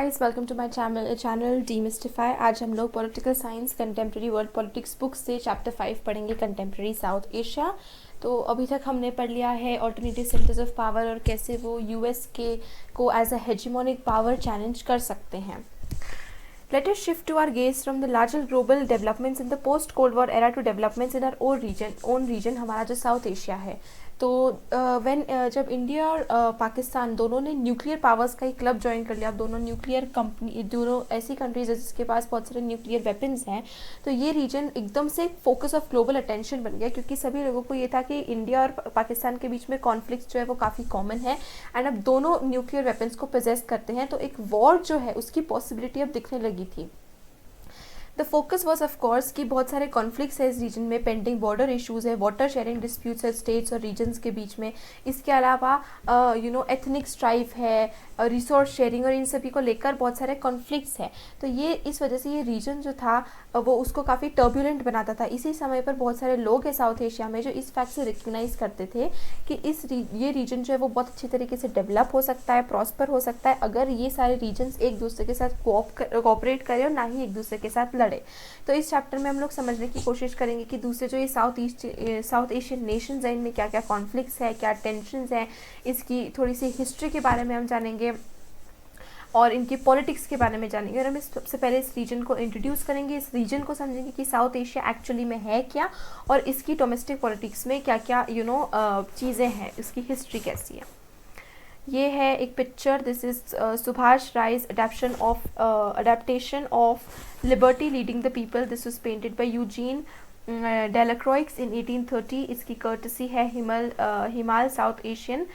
Guys, welcome to my channel demystify. आज हम लोग political science contemporary world politics book से चैप्टर 5 पढ़ेंगे, कंटेम्प्रेरी साउथ एशिया। तो अभी तक हमने पढ़ लिया है ऑल्टरनेटिव सेंटर्स ऑफ पावर और कैसे वो यूएस के को एज अ हेजिमोनिक पावर चैलेंज कर सकते हैं। Let us shift to our gaze from the larger global developments in the post-Cold War era to developments in our own region, हमारा जो साउथ एशिया है। तो जब इंडिया और पाकिस्तान दोनों ने न्यूक्लियर पावर्स का एक क्लब ज्वाइन कर लिया, अब दोनों न्यूक्लियर कंपनी, दोनों ऐसी कंट्रीज है जिसके पास बहुत सारे न्यूक्लियर वेपन्स हैं, तो ये रीजन एकदम से फोकस ऑफ ग्लोबल अटेंशन बन गया, क्योंकि सभी लोगों को ये था कि इंडिया और पाकिस्तान के बीच में कॉन्फ्लिक्ट जो है वो काफ़ी कॉमन है एंड अब दोनों न्यूक्लियर वेपन्स को पोजेस करते हैं, तो एक वॉर जो है उसकी पॉसिबिलिटी अब दिखने लगी थी। The focus was of course कि बहुत सारे कॉन्फ्लिक्ट्स है इस रीजन में, पेंडिंग बॉर्डर इशूज़ है, वाटर शेयरिंग डिस्प्यूट्स है स्टेट्स और रीजन्स के बीच में। इसके अलावा एथनिक स्ट्राइफ है, रिसोर्स शेयरिंग और इन सभी को लेकर बहुत सारे कॉन्फ्लिक्ट्स है। तो ये इस वजह से ये रीजन जो था वो उसको काफ़ी टर्बुलेंट बनाता था। इसी समय पर बहुत सारे लोग हैं साउथ एशिया में जो इस फैक्ट से रिकग्नाइज करते थे कि ये रीजन जो है वो बहुत अच्छी तरीके से डेवलप हो सकता है, प्रॉस्पर हो सकता है, अगर ये सारे रीजन्स एक दूसरे के साथ कोऑपरेट करें और ना ही एक दूसरे के साथ लड़े। तो इस चैप्टर में हम लोग समझने की कोशिश करेंगे कि दूसरे जो ये साउथ एशियन नेशंस हैं इनमें क्या क्या कॉन्फ्लिक्ट्स है, क्या टेंशंस हैं, इसकी थोड़ी सी हिस्ट्री के बारे में हम जानेंगे और इनकी पॉलिटिक्स के बारे में जानेंगे। और हम सबसे पहले इस रीजन को इंट्रोड्यूस करेंगे, इस रीजन को समझेंगे कि साउथ एशिया एक्चुअली में है क्या और इसकी डोमेस्टिक पॉलिटिक्स में क्या क्या चीज़ें हैं, इसकी हिस्ट्री कैसी है। ये है एक पिक्चर, दिस इज सुभाष राइज adaptation of liberty leading the people. This was painted by Eugene Delacroix in 1830। इसकी कर्टसी है हिमाल साउथ एशियन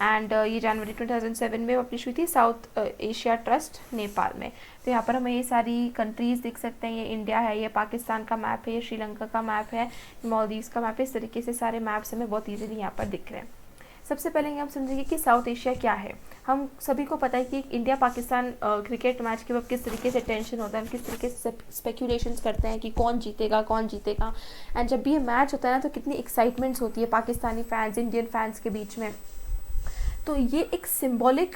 एंड ये जनवरी 2007 में पब्लिश हुई थी साउथ एशिया ट्रस्ट नेपाल में। तो यहाँ पर हमें ये सारी कंट्रीज़ दिख सकते हैं, ये इंडिया है, ये पाकिस्तान का मैप है, ये श्रीलंका का मैप है, मालदीव्स का मैप है। इस तरीके से सारे मैप्स हमें बहुत ईजिली यहाँ पर दिख रहे हैं। सबसे पहले हम समझेंगे कि साउथ एशिया क्या है। हम सभी को पता है कि इंडिया पाकिस्तान क्रिकेट मैच के वक्त किस तरीके से टेंशन होता है, किस तरीके से स्पेक्यूलेशंस करते हैं कि कौन जीतेगा एंड जब भी ये मैच होता है ना तो कितनी एक्साइटमेंट्स होती है पाकिस्तानी फैंस, इंडियन फैंस के बीच में। तो ये एक सिंबॉलिक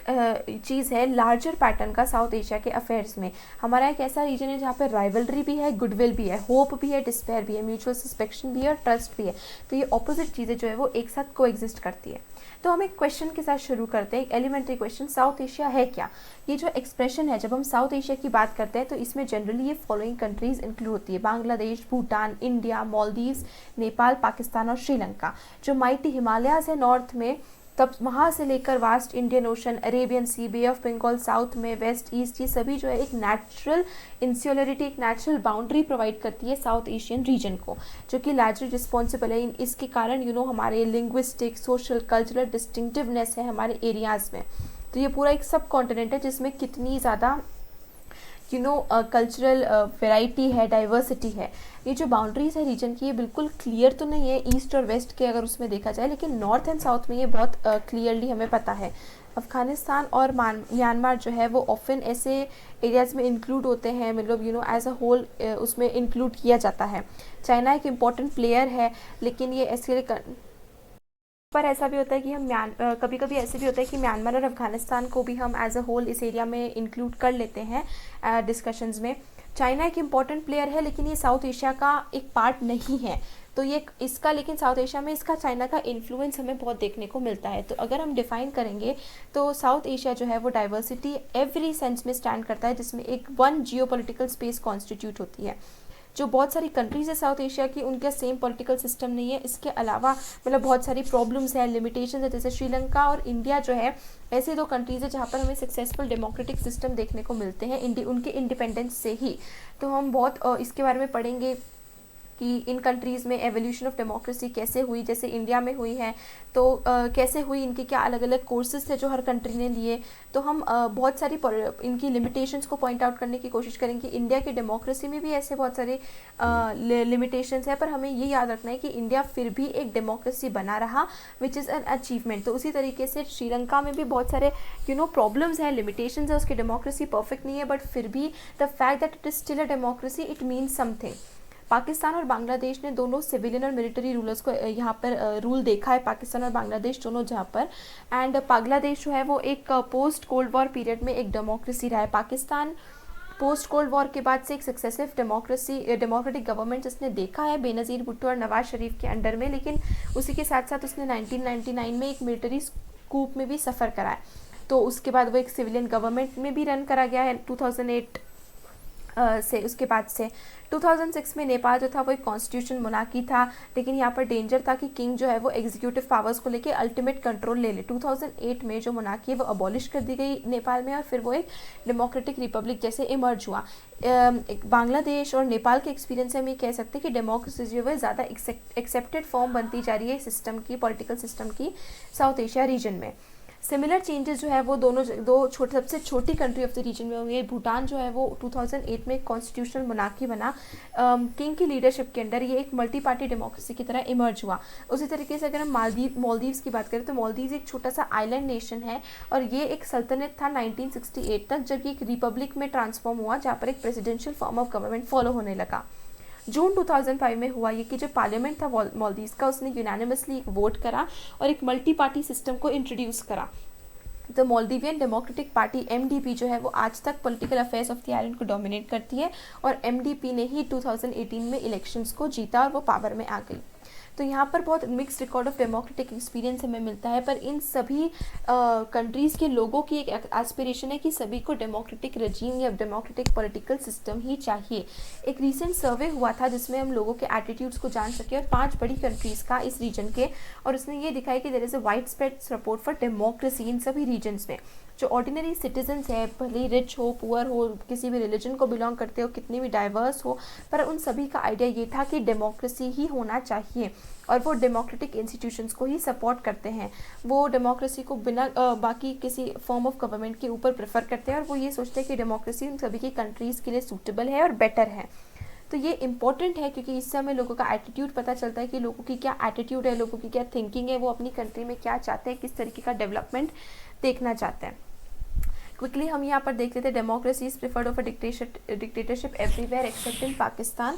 चीज़ है लार्जर पैटर्न का साउथ एशिया के अफेयर्स में। हमारा एक ऐसा रीजन है जहाँ पे राइवलरी भी है, गुडविल भी है, होप भी है, डिस्पेयर भी है, म्यूचुअल सस्पेक्शन भी है और ट्रस्ट भी है। तो ये ऑपोजिट चीज़ें जो है वो एक साथ को एग्जिस्ट करती है। तो हम एक क्वेश्चन के साथ शुरू करते हैं, एक एलिमेंट्री क्वेश्चन, साउथ एशिया है क्या। ये जो एक्सप्रेशन है, जब हम साउथ एशिया की बात करते हैं तो इसमें जनरली ये फॉलोइंग कंट्रीज इंक्लूड होती है: बांग्लादेश, भूटान, इंडिया, मालदीव्स, नेपाल, पाकिस्तान और श्रीलंका। जो माइटी हिमालयाज है नॉर्थ में, तब वहाँ से लेकर vast Indian ocean, Arabian sea, bay of Bengal south में, वेस्ट ईस्ट, ये सभी जो है एक नेचुरल इंसुलरिटी, एक नेचुरल बाउंड्री प्रोवाइड करती है साउथ एशियन रीजन को, जो कि लार्जली रिस्पॉन्सिबल है। इसके कारण हमारे लिंग्विस्टिक, सोशल, कल्चरल डिस्टिंक्टिवनेस है हमारे एरियाज़ में। तो ये पूरा एक सब कॉन्टिनेंट है जिसमें कितनी ज़्यादा कल्चरल वेराइटी है, डाइवर्सिटी है। ये जो बाउंड्रीज है रीजन की, ये बिल्कुल क्लियर तो नहीं है ईस्ट और वेस्ट के अगर उसमें देखा जाए, लेकिन नॉर्थ एंड साउथ में ये बहुत क्लियरली हमें पता है। अफगानिस्तान और म्यांमार जो है वो ऑफन ऐसे एरियाज़ में इंक्लूड होते हैं, मतलब एज अ होल उसमें इंक्लूड किया जाता है। चाइना एक इम्पॉर्टेंट प्लेयर है, लेकिन ये ऐसे पर ऐसा भी होता है कि हम कभी कभी ऐसे भी होता है कि म्यांमार और अफगानिस्तान को भी हम एज अ होल इस एरिया में इंक्लूड कर लेते हैं डिस्कशंस में। चाइना एक इम्पॉर्टेंट प्लेयर है, लेकिन ये साउथ एशिया का एक पार्ट नहीं है। तो ये इसका, लेकिन साउथ एशिया में इसका चाइना का इन्फ्लुएंस हमें बहुत देखने को मिलता है। तो अगर हम डिफाइन करेंगे तो साउथ एशिया जो है वो डाइवर्सिटी एवरी सेंस में स्टैंड करता है, जिसमें एक वन जियोपॉलिटिकल स्पेस कॉन्स्टिट्यूट होती है। जो बहुत सारी कंट्रीज़ है साउथ एशिया की, उनका सेम पॉलिटिकल सिस्टम नहीं है। इसके अलावा बहुत सारी प्रॉब्लम्स हैं, लिमिटेशंस है, जैसे श्रीलंका और इंडिया जो है ऐसे दो कंट्रीज़ है जहाँ पर हमें सक्सेसफुल डेमोक्रेटिक सिस्टम देखने को मिलते हैं उनके इंडिपेंडेंस से ही। तो हम बहुत इसके बारे में पढ़ेंगे कि इन कंट्रीज़ में एवोल्यूशन ऑफ डेमोक्रेसी कैसे हुई, जैसे इंडिया में हुई है तो कैसे हुई, इनके क्या अलग अलग कोर्सेज थे जो हर कंट्री ने लिए। तो हम बहुत सारी इनकी लिमिटेशंस को पॉइंट आउट करने की कोशिश करेंगे। इंडिया की डेमोक्रेसी में भी ऐसे बहुत सारे लिमिटेशंस है, पर हमें ये याद रखना है कि इंडिया फिर भी एक डेमोक्रेसी बना रहा, विच इज़ एन अचीवमेंट। तो उसी तरीके से श्रीलंका में भी बहुत सारे प्रॉब्लम्स हैं, लिमिटेशंस है, उसकी डेमोक्रेसी परफेक्ट नहीं है, बट फिर भी the fact that it is still a democracy, it means something. Pakistan और बांग्लादेश ने दोनों सिविलियन और मिलिट्री रूलर्स को यहाँ पर रूल देखा है, पाकिस्तान और बांग्लादेश दोनों जहाँ पर। एंड बांग्लादेश जो है वो एक पोस्ट कोल्ड वॉर पीरियड में एक डेमोक्रेसी रहा है। पाकिस्तान पोस्ट कोल्ड वॉर के बाद से एक सक्सेसिव डेमोक्रेटिक गवर्नमेंट इसने देखा है बेनज़ीर भुट्टो और नवाज शरीफ के अंडर में, लेकिन उसी के साथ साथ उसने 1999 में एक मिलिट्री कूप में भी सफ़र करा है। तो उसके बाद वो एक सिविलियन गवर्नमेंट में भी रन करा गया है 2008 से। उसके बाद से 2006 में नेपाल जो था वो एक कॉन्स्टिट्यूशन मोनार्की था, लेकिन यहाँ पर डेंजर था कि किंग जो है वो एग्जीक्यूटिव पावर्स को लेके अल्टीमेट कंट्रोल ले ले। 2008 में जो मोनार्की है वो अबॉलिश कर दी गई नेपाल में और फिर वो एक डेमोक्रेटिक रिपब्लिक जैसे इमर्ज हुआ। बांग्लादेश और नेपाल के एक्सपीरियंस से हम ये कह सकते हैं कि डेमोक्रेसी जो है ज़्यादा एक्सेप्टेड फॉर्म बनती जा रही है सिस्टम की, पॉलिटिकल सिस्टम की साउथ एशिया रीजन में। सिमिलर चेंजेस जो है वो सबसे छोटी कंट्री ऑफ द रीजन में हुई है। भूटान जो है वो 2008 में कॉन्स्टिट्यूशनल मोनार्की बना, किंग की लीडरशिप के अंडर ये एक मल्टी पार्टी डेमोक्रेसी की तरह इमर्ज हुआ। उसी तरीके से अगर हम मालदीव्स की बात करें तो मालदीव्स एक छोटा सा आइलैंड नेशन है और ये एक सल्तनत था 1968 तक, जब ये एक रिपब्लिक में ट्रांसफॉर्म हुआ जहाँ पर एक presidential form of government follow होने लगा। जून 2005 में हुआ ये कि जो पार्लियामेंट था मालदीव्स का उसने यूनानिमसली एक वोट करा और एक मल्टी पार्टी सिस्टम को इंट्रोड्यूस करा। तो मालदीवियन डेमोक्रेटिक पार्टी MDP जो है वो आज तक political affairs of the island को डोमिनेट करती है और MDP ने ही 2018 में इलेक्शंस को जीता और वो पावर में आ गई। तो यहाँ पर बहुत mix record of democratic experience हमें मिलता है, पर इन सभी कंट्रीज़ के लोगों की एक एस्पिरेशन है कि सभी को डेमोक्रेटिक रजीम या डेमोक्रेटिक पॉलिटिकल सिस्टम ही चाहिए। एक रीसेंट सर्वे हुआ था जिसमें हम लोगों के एटीट्यूड्स को जान सके और 5 बड़ी कंट्रीज़ का इस रीजन के, और उसने ये दिखाया कि there is a wide spread support for democracy in सभी रीजन्स में। जो ऑर्डिनरी सिटीजन्स है, भले रिच हो, पुअर हो, किसी भी रिलीजन को बिलोंग करते हो, कितनी भी डाइवर्स हो, पर उन सभी का आइडिया ये था कि डेमोक्रेसी ही होना चाहिए और वो डेमोक्रेटिक इंस्टीट्यूशंस को ही सपोर्ट करते हैं। वो डेमोक्रेसी को बिना बाकी किसी फॉर्म ऑफ गवर्नमेंट के ऊपर प्रेफर करते हैं और वो ये सोचते हैं कि डेमोक्रेसी उन सभी की कंट्रीज़ के लिए सूटेबल है और बेटर है। तो ये इम्पॉर्टेंट है क्योंकि इससे हमें लोगों का एटीट्यूड पता चलता है कि लोगों की क्या एटीट्यूड है, लोगों की क्या थिंकिंग है, वो अपनी कंट्री में क्या चाहते हैं, किस तरीके का डेवलपमेंट देखना चाहते हैं। क्विकली हम यहाँ पर देख लेते हैं democracy is preferred of dictatorship everywhere except इन पाकिस्तान।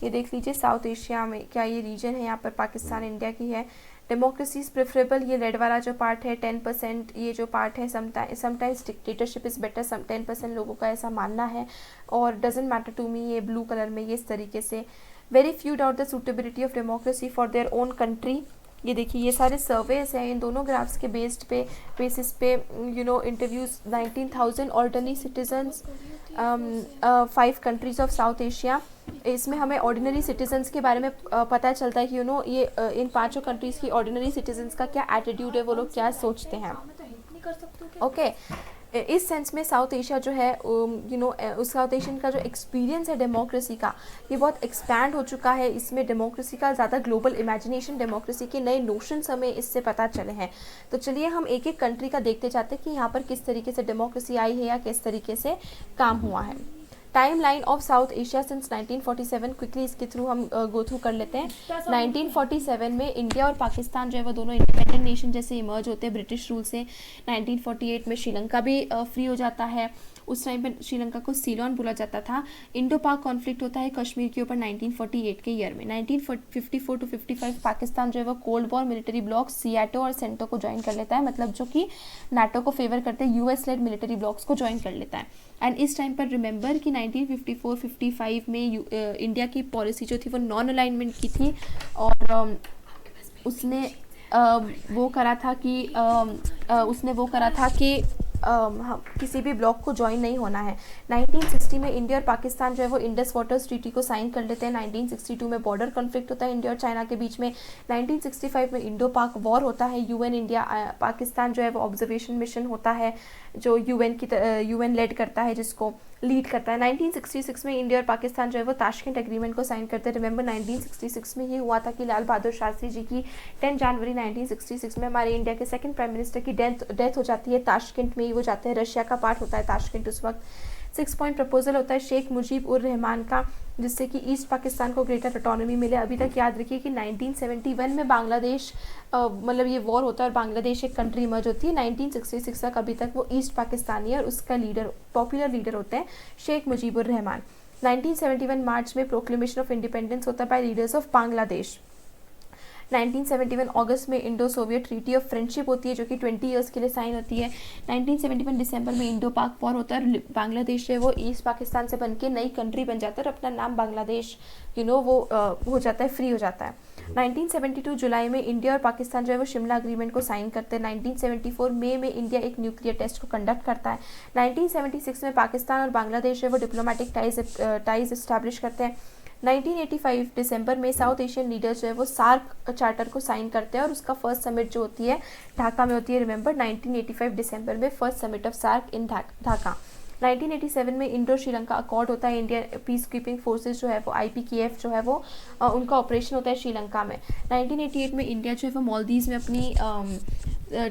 ये देख लीजिए साउथ एशिया में क्या ये रीजन है, यहाँ पर पाकिस्तान इंडिया की है। डेमोक्रेसी इज प्रेफरेबल, ये रेड वाला जो पार्ट है 10%, ये जो पार्ट है समटाइम्स डिक्टेटरशिप इज़ बेटर, 10% लोगों का ऐसा मानना है। और डजेंट मैटर टू मी, ये ब्लू कलर में ये इस तरीके से। Very few doubt the suitability of democracy for their own country. ये देखिए ये सारे सर्वेस हैं, इन दोनों ग्राफ्स के बेसिस पे interviews 19,000 ordinary citizens 5 countries of south Asia. इसमें हमें ऑर्डिनरी सिटीजन्स के बारे में पता चलता है कि ये इन 5 कंट्रीज़ की ऑर्डिनरी सिटीजन्स का क्या एटीट्यूड है, वो लोग क्या सोचते हैं। ओके इस सेंस में साउथ एशिया जो है उस साउथ एशियन का जो एक्सपीरियंस है डेमोक्रेसी का, ये बहुत एक्सपैंड हो चुका है। इसमें डेमोक्रेसी का ज़्यादा ग्लोबल इमेजिनेशन, डेमोक्रेसी के नए नोशंस हमें इससे पता चले हैं। तो चलिए हम एक एक कंट्री का देखते जाते हैं कि यहाँ पर किस तरीके से डेमोक्रेसी आई है या किस तरीके से काम हुआ है। Time line of south Asia since 1947, quickly इसके थ्रू हम गो थ्रू कर लेते हैं। 1947 में इंडिया और पाकिस्तान जो है वो दोनों इंडिपेंडेंट नेशन जैसे इमर्ज होते हैं ब्रिटिश रूल से। 1948 में श्रीलंका भी फ्री हो जाता है। उस टाइम पे श्रीलंका को सीलोन बोला जाता था। इंडो पाक कॉन्फ्लिक्ट होता है कश्मीर के ऊपर 1948 के ईयर में। 1954 टू 55 पाकिस्तान जो है वो cold war military blocks SEATO और सेंटो को ज्वाइन कर लेता है, मतलब जो कि नाटो को फेवर करते हैं, US लेड मिलिट्री ब्लॉक्स को ज्वाइन कर लेता है। एंड इस टाइम पर रिमेंबर कि 1954-55 में इंडिया की पॉलिसी जो थी वो नॉन अलाइनमेंट की थी और उसने वो करा था कि किसी भी ब्लॉक को ज्वाइन नहीं होना है। 1960 में इंडिया और पाकिस्तान जो है वो इंडस वाटर्स ट्रीटी को साइन कर लेते हैं। 1962 में बॉर्डर कॉन्फ्लिक्ट होता है इंडिया और चाइना के बीच में। 1965 में इंडो पाक वॉर होता है। UN इंडिया पाकिस्तान जो है वो ऑब्जर्वेशन मिशन होता है जो UN लेड करता है, जिसको लीड करता है। 1966 में इंडिया और पाकिस्तान जो है वो ताशकंद एग्रीमेंट को साइन करते हैं। रिमेंबर 1966 में ये हुआ था कि लाल बहादुर शास्त्री जी की 10 जनवरी 1966 में हमारे इंडिया के सेकंड प्राइम मिनिस्टर की डेथ हो जाती है। ताशकंद में ही वो जाते हैं, रशिया का पार्ट होता है ताशकंद उस वक्त। 6 पॉइंट प्रपोजल होता है शेख मुजीब उर रहमान का, जिससे कि ईस्ट पाकिस्तान को ग्रेटर ऑटोनॉमी मिले। अभी तक याद रखिए कि 1971 में बांग्लादेश मतलब ये वॉर होता है और बांग्लादेश एक कंट्री इमर्ज होती है। 1966 तक अभी तक वो ईस्ट पाकिस्तानी है और उसका लीडर पॉपुलर लीडर होते हैं शेख मुजीबुर रहमान। 1971 मार्च में प्रोक्लेमेशन ऑफ इंडिपेंडेंस होता है बाय लीडर्स ऑफ बांग्लादेश। 1971 अगस्त में Indo Soviet treaty of friendship होती है जो कि 20 इयर्स के लिए साइन होती है। 1971 दिसंबर में इंडो पाक वॉर होता है और बांग्लादेश है वो ईस्ट पाकिस्तान से बनके नई कंट्री बन जाता है और अपना नाम बांग्लादेश वो हो जाता है, फ्री हो जाता है। 1972 जुलाई में इंडिया और पाकिस्तान जो है वो शिमला एग्रीमेंट को साइन करते हैं। 1974 मई में इंडिया एक न्यूक्लियर टेस्ट को कंडक्ट करता है। 1976 में पाकिस्तान और बांग्लादेश जो है वो डिप्लोमेटिक टाइज इस्टेब्लिश करते हैं। 1985 दिसंबर में साउथ एशियन लीडर्स जो है वो सार्क चार्टर को साइन करते हैं और उसका फर्स्ट समिट जो होती है ढाका में होती है। रिमेंबर 1985 दिसंबर में फर्स्ट समिट ऑफ सार्क इन ढाका। 1987 में इंडो श्रीलंका अकॉर्ड होता है। इंडियन पीस कीपिंग फोर्सेस जो है वो IPKF जो है वो उनका ऑपरेशन होता है श्रीलंका में। 1988 में इंडिया जो है वो मालदीव्स में अपनी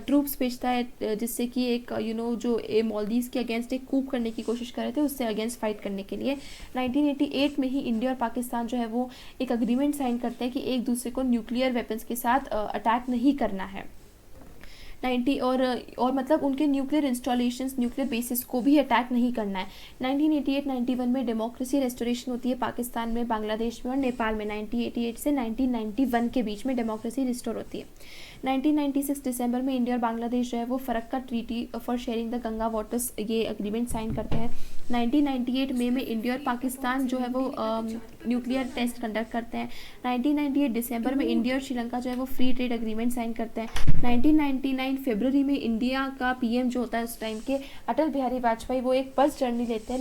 ट्रूप्स भेजता है जिससे कि एक जो मालदीव्स के अगेंस्ट एक कूप करने की कोशिश कर रहे थे उससे अगेंस्ट फाइट करने के लिए। 1988 में ही इंडिया और पाकिस्तान जो है वो एक अग्रीमेंट साइन करते हैं कि एक दूसरे को न्यूक्लियर वेपन्स के साथ अटैक नहीं करना है। 90 और मतलब उनके न्यूक्लियर इंस्टॉलेशंस, न्यूक्लियर बेसिस को भी अटैक नहीं करना है। 1988-91 में डेमोक्रेसी रेस्टोरेशन होती है पाकिस्तान में, बांग्लादेश में और नेपाल में। 1988 से 1991 के बीच में डेमोक्रेसी रिस्टोर होती है। 1996 दिसंबर में इंडिया और बांग्लादेश जो है वो Farakka treaty for sharing the Ganga waters ये अग्रीमेंट साइन करते हैं। 1998 मई में इंडिया और पाकिस्तान जो है वो न्यूक्लियर टेस्ट कंडक्ट करते हैं। 1998 दिसंबर में इंडिया और श्रीलंका जो है वो फ्री ट्रेड एग्रीमेंट साइन करते हैं। 1999 फरवरी में इंडिया का PM जो होता है उस टाइम के अटल बिहारी वाजपेयी वो एक बस जर्नी लेते हैं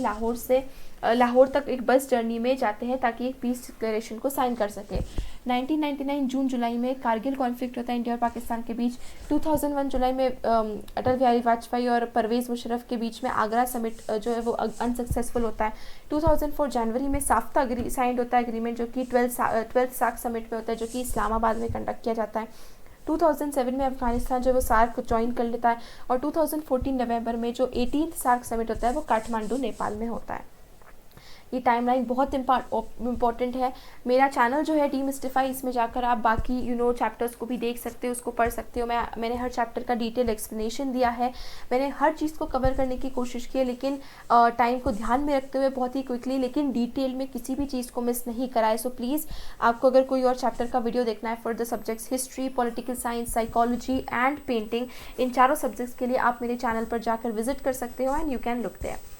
लाहौर तक एक बस जर्नी में जाते हैं ताकि एक पीस डिक्लेरेशन को साइन कर सके। 1999 जून जुलाई में कारगिल कॉन्फ्लिक्ट होता है इंडिया और पाकिस्तान के बीच। 2001 जुलाई में अटल बिहारी वाजपेयी और परवेज़ मुशर्रफ के बीच में आगरा समिट जो है वो अनसक्सेसफुल होता है। 2004 जनवरी में साफ्ता साइंड होता है एग्रीमेंट जो कि 12th सार्क समिट में होता है जो कि इस्लामाबाद में कंडक्ट किया जाता है। 2007 में अफगानिस्तान जो वो सार्क ज्वाइन कर लेता है और 2014 नवंबर में जो 18th सार्क समिट होता है वो काठमांडू नेपाल में होता है। ये टाइमलाइन बहुत इम्पॉर्टेंट है। मेरा चैनल जो है डीमिस्टिफाई, इसमें जाकर आप बाकी चैप्टर्स को भी देख सकते हो, उसको पढ़ सकते हो। मैंने हर चैप्टर का डिटेल एक्सप्लेनेशन दिया है। मैंने हर चीज़ को कवर करने की कोशिश की है लेकिन टाइम को ध्यान में रखते हुए बहुत ही क्विकली लेकिन डिटेल में किसी भी चीज़ को मिस नहीं कराए। सो प्लीज़ आपको अगर कोई और चैप्टर का वीडियो देखना है for the subjects history, political science, psychology and painting, इन चारों सब्जेक्ट्स के लिए आप मेरे चैनल पर जाकर विजिट कर सकते हो and you can look there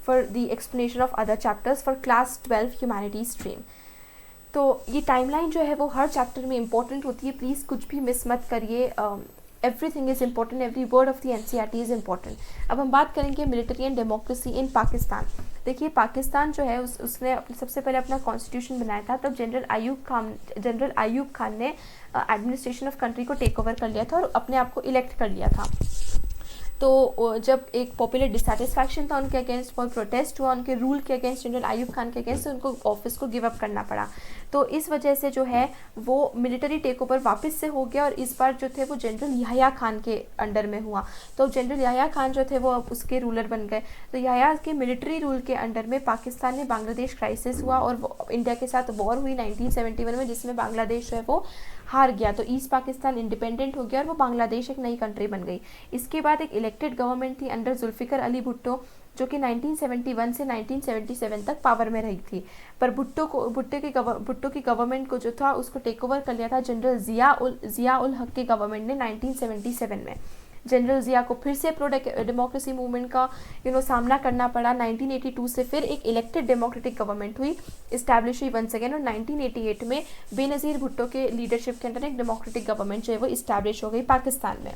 for the explanation of other chapters for class 12 humanities stream। तो ये टाइमलाइन जो है वो हर चैप्टर में इंपॉर्टेंट होती है, प्लीज़ कुछ भी मिस मत करिए। Everything is important, every word of the NCERT is important. अब हम बात करेंगे military and democracy in Pakistan. देखिए पाकिस्तान जो है उसने सबसे पहले अपना कॉन्स्टिट्यूशन बनाया था, तब जनरल आयूब खान ने एडमिनिस्ट्रेशन ऑफ कंट्री को टेक ओवर कर लिया था और अपने आप को इलेक्ट कर लिया था। तो जब एक पॉपुलर डिसैटिस्फैक्शन था उनके अगेंस्ट, बहुत प्रोटेस्ट हुआ उनके रूल के अगेंस्ट, जनरल आयूब खान के अगेंस्ट, उनको ऑफिस को गिव अप करना पड़ा। तो इस वजह से जो है वो मिलिट्री टेक ओवर वापस से हो गया और इस बार जो थे वो जनरल याह्या खान के अंडर में हुआ। तो जनरल याह्या खान जो थे वो अब उसके रूलर बन गए। तो याह्या के मिलिट्री रूल के अंडर में पाकिस्तान में बांग्लादेश क्राइसिस हुआ और इंडिया के साथ वॉर हुई 1971 में, जिसमें बांग्लादेश जो है वो हार गया। तो ईस्ट पाकिस्तान इंडिपेंडेंट हो गया और वो बांग्लादेश एक नई कंट्री बन गई। इसके बाद एक इलेक्टेड गवर्नमेंट थी अंडर जुल्फिकर अली भुट्टो जो कि 1971 से 1977 तक पावर में रही थी। पर भुट्टो की गवर्नमेंट को जो था उसको टेक ओवर कर लिया था जनरल जिया उल हक के गवर्नमेंट ने 1977 में। जनरल जिया को फिर से प्रो डेमोक्रेसी मूवमेंट का सामना करना पड़ा। 1982 से फिर एक इलेक्टेड डेमोक्रेटिक गवर्नमेंट हुई, इस्टेब्लिश हुई वंस अगेन, और 1988 में बेनज़ीर भुट्टो के लीडरशिप के अंडर एक डेमोक्रेटिक गवर्नमेंट जो है वो इस्टेब्लिश हो गई पाकिस्तान में।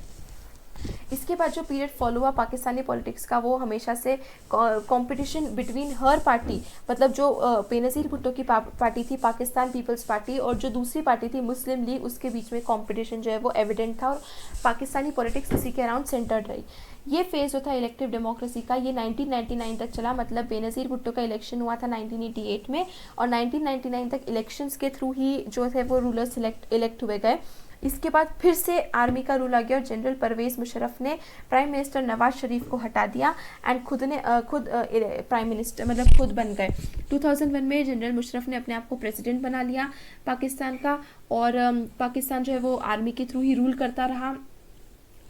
इसके बाद जो पीरियड फॉलो हुआ पाकिस्तानी पॉलिटिक्स का, वो हमेशा से कंपटीशन बिटवीन हर पार्टी, मतलब जो बेनज़ीर भुट्टो की पार्टी थी पाकिस्तान पीपल्स पार्टी और जो दूसरी पार्टी थी मुस्लिम लीग, उसके बीच में कंपटीशन जो है वो एविडेंट था और पाकिस्तानी पॉलिटिक्स इसी के अराउंड सेंटर्ड रही। ये फेज़ जो था इलेक्टिव डेमोक्रेसी का, ये 1999 तक चला। मतलब बेनज़ीर भुट्टो का इलेक्शन हुआ था 1988 में और 1999 तक इलेक्शंस के थ्रू ही जो थे वो रूलर्स इलेक्ट हुए गए। इसके बाद फिर से आर्मी का रूल आ गया और जनरल परवेज़ मुशर्रफ ने प्राइम मिनिस्टर नवाज शरीफ को हटा दिया एंड खुद प्राइम मिनिस्टर मतलब खुद बन गए। 2001 में जनरल मुशर्रफ ने अपने आप को प्रेसिडेंट बना लिया पाकिस्तान का और पाकिस्तान जो है वो आर्मी के थ्रू ही रूल करता रहा।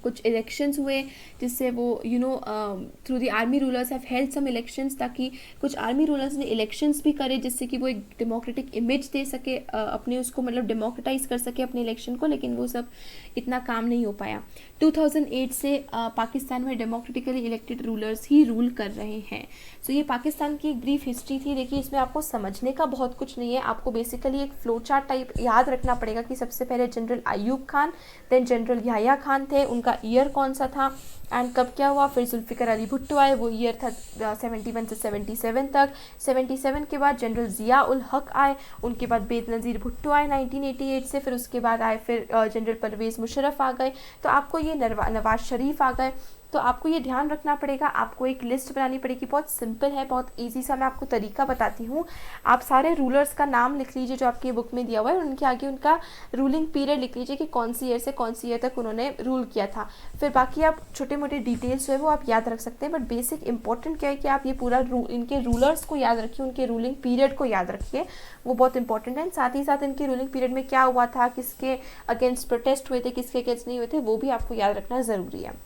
कुछ इलेक्शंस हुए जिससे वो through the army rulers have held some elections, ताकि कुछ आर्मी रूलर्स ने इलेक्शंस भी करे जिससे कि वो एक डेमोक्रेटिक इमेज दे सके, अपने उसको मतलब डेमोक्रेटाइज कर सके अपने इलेक्शन को, लेकिन वो सब इतना काम नहीं हो पाया। 2008 से पाकिस्तान में डेमोक्रेटिकली इलेक्टेड रूलर्स ही रूल कर रहे हैं। सो ये पाकिस्तान की एक ब्रीफ हिस्ट्री थी। देखिए इसमें आपको समझने का बहुत कुछ नहीं है, आपको बेसिकली एक फ्लो चार्ट टाइप याद रखना पड़ेगा कि सबसे पहले general Ayub Khan, then general Yahya Khan थे, उनका ईयर कौन सा था एंड कब क्या हुआ, फिर जुल्फ़िकार अली भुट्टो आए, वो ईयर था 71 से 77 तक। 77 के बाद जनरल ज़िया उल हक आए, उनके बाद बेनज़ीर भुट्टो आए 1988 से, फिर उसके बाद आए फिर जनरल परवेज़ मुशर्रफ आ गए, तो आपको ये नवाज शरीफ आ गए। तो आपको ये ध्यान रखना पड़ेगा, आपको एक लिस्ट बनानी पड़ेगी, बहुत सिंपल है, बहुत इजी सा मैं आपको तरीका बताती हूँ। आप सारे रूलर्स का नाम लिख लीजिए जो आपकी बुक में दिया हुआ है, और उनके आगे उनका रूलिंग पीरियड लिख लीजिए कि कौन सी ईयर से कौन सी ईयर तक उन्होंने रूल किया था। फिर बाकी आप छोटे मोटे डिटेल्स जो है वो आप याद रख सकते हैं, बट बेसिक इंपॉर्टेंट क्या है कि आप ये पूरा इनके रूलर्स को याद रखिए, उनके रूलिंग पीरियड को याद रखिए, वो बहुत इंपॉर्टेंट है। साथ ही साथ इनके रूलिंग पीरियड में क्या हुआ था, किसके अगेंस्ट प्रोटेस्ट हुए थे, किसके अगेंस्ट नहीं हुए थे, वो भी आपको याद रखना ज़रूरी है।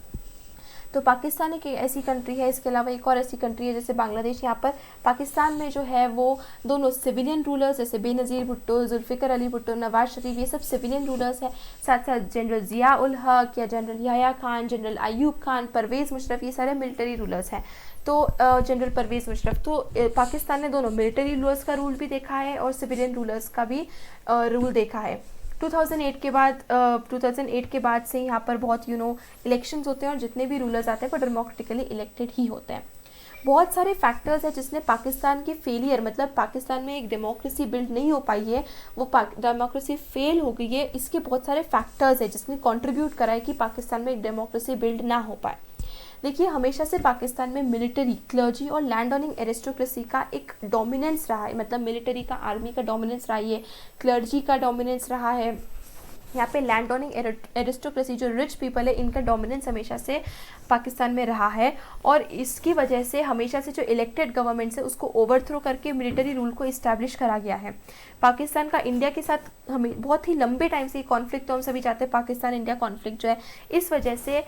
तो पाकिस्तान एक ऐसी कंट्री है, इसके अलावा एक और ऐसी कंट्री है जैसे बांग्लादेश। यहाँ पर पाकिस्तान में जो है वो दोनों सिविलियन रूलर्स, जैसे बेनज़ीर भुट्टो, जुल्फ़िकार अली भुट्टो, नवाज शरीफ, ये सब सिविलियन रूलर्स हैं। साथ साथ जनरल ज़िया उल हक या जनरल याह्या खान, जनरल अयूब खान, परवेज़ मुशर्रफ, ये सारे मिलिट्री रूलर्स हैं। तो जनरल परवेज़ मुशर्रफ, तो पाकिस्तान ने दोनों मिलिट्री रूलर्स का रूल भी देखा है और सिविलियन रूलर्स का भी रूल देखा है। 2008 के बाद से यहाँ पर बहुत इलेक्शंस होते हैं, और जितने भी रूलर्स आते हैं वो डेमोक्रेटिकली इलेक्टेड ही होते हैं। बहुत सारे फैक्टर्स हैं जिसने पाकिस्तान की फेलियर, मतलब पाकिस्तान में एक डेमोक्रेसी बिल्ड नहीं हो पाई है, वो डेमोक्रेसी फेल हो गई है, इसके बहुत सारे फैक्टर्स हैं जिसने कंट्रीब्यूट करा है कि पाकिस्तान में एक डेमोक्रेसी बिल्ड ना हो पाए। देखिए हमेशा से पाकिस्तान में मिलिट्री, क्लर्जी और लैंड ओनिंग एरिस्टोक्रेसी का एक डोमिनेंस रहा है, मतलब मिलिट्री का, आर्मी का डोमिनेंस रहा है, क्लर्जी का डोमिनेंस रहा है, यहाँ पे लैंड ओनिंग एरिस्टोक्रेसी जो रिच पीपल है इनका डोमिनेंस हमेशा से पाकिस्तान में रहा है, और इसकी वजह से हमेशा से जो इलेक्टेड गवर्नमेंट्स है उसको ओवरथ्रो करके मिलिट्री रूल को इस्टेब्लिश करा गया है। पाकिस्तान का इंडिया के साथ हमें बहुत ही लंबे टाइम से कॉन्फ्लिक्ट, तो हम सभी चाहते हैं पाकिस्तान इंडिया कॉन्फ्लिक्ट जो है, इस वजह से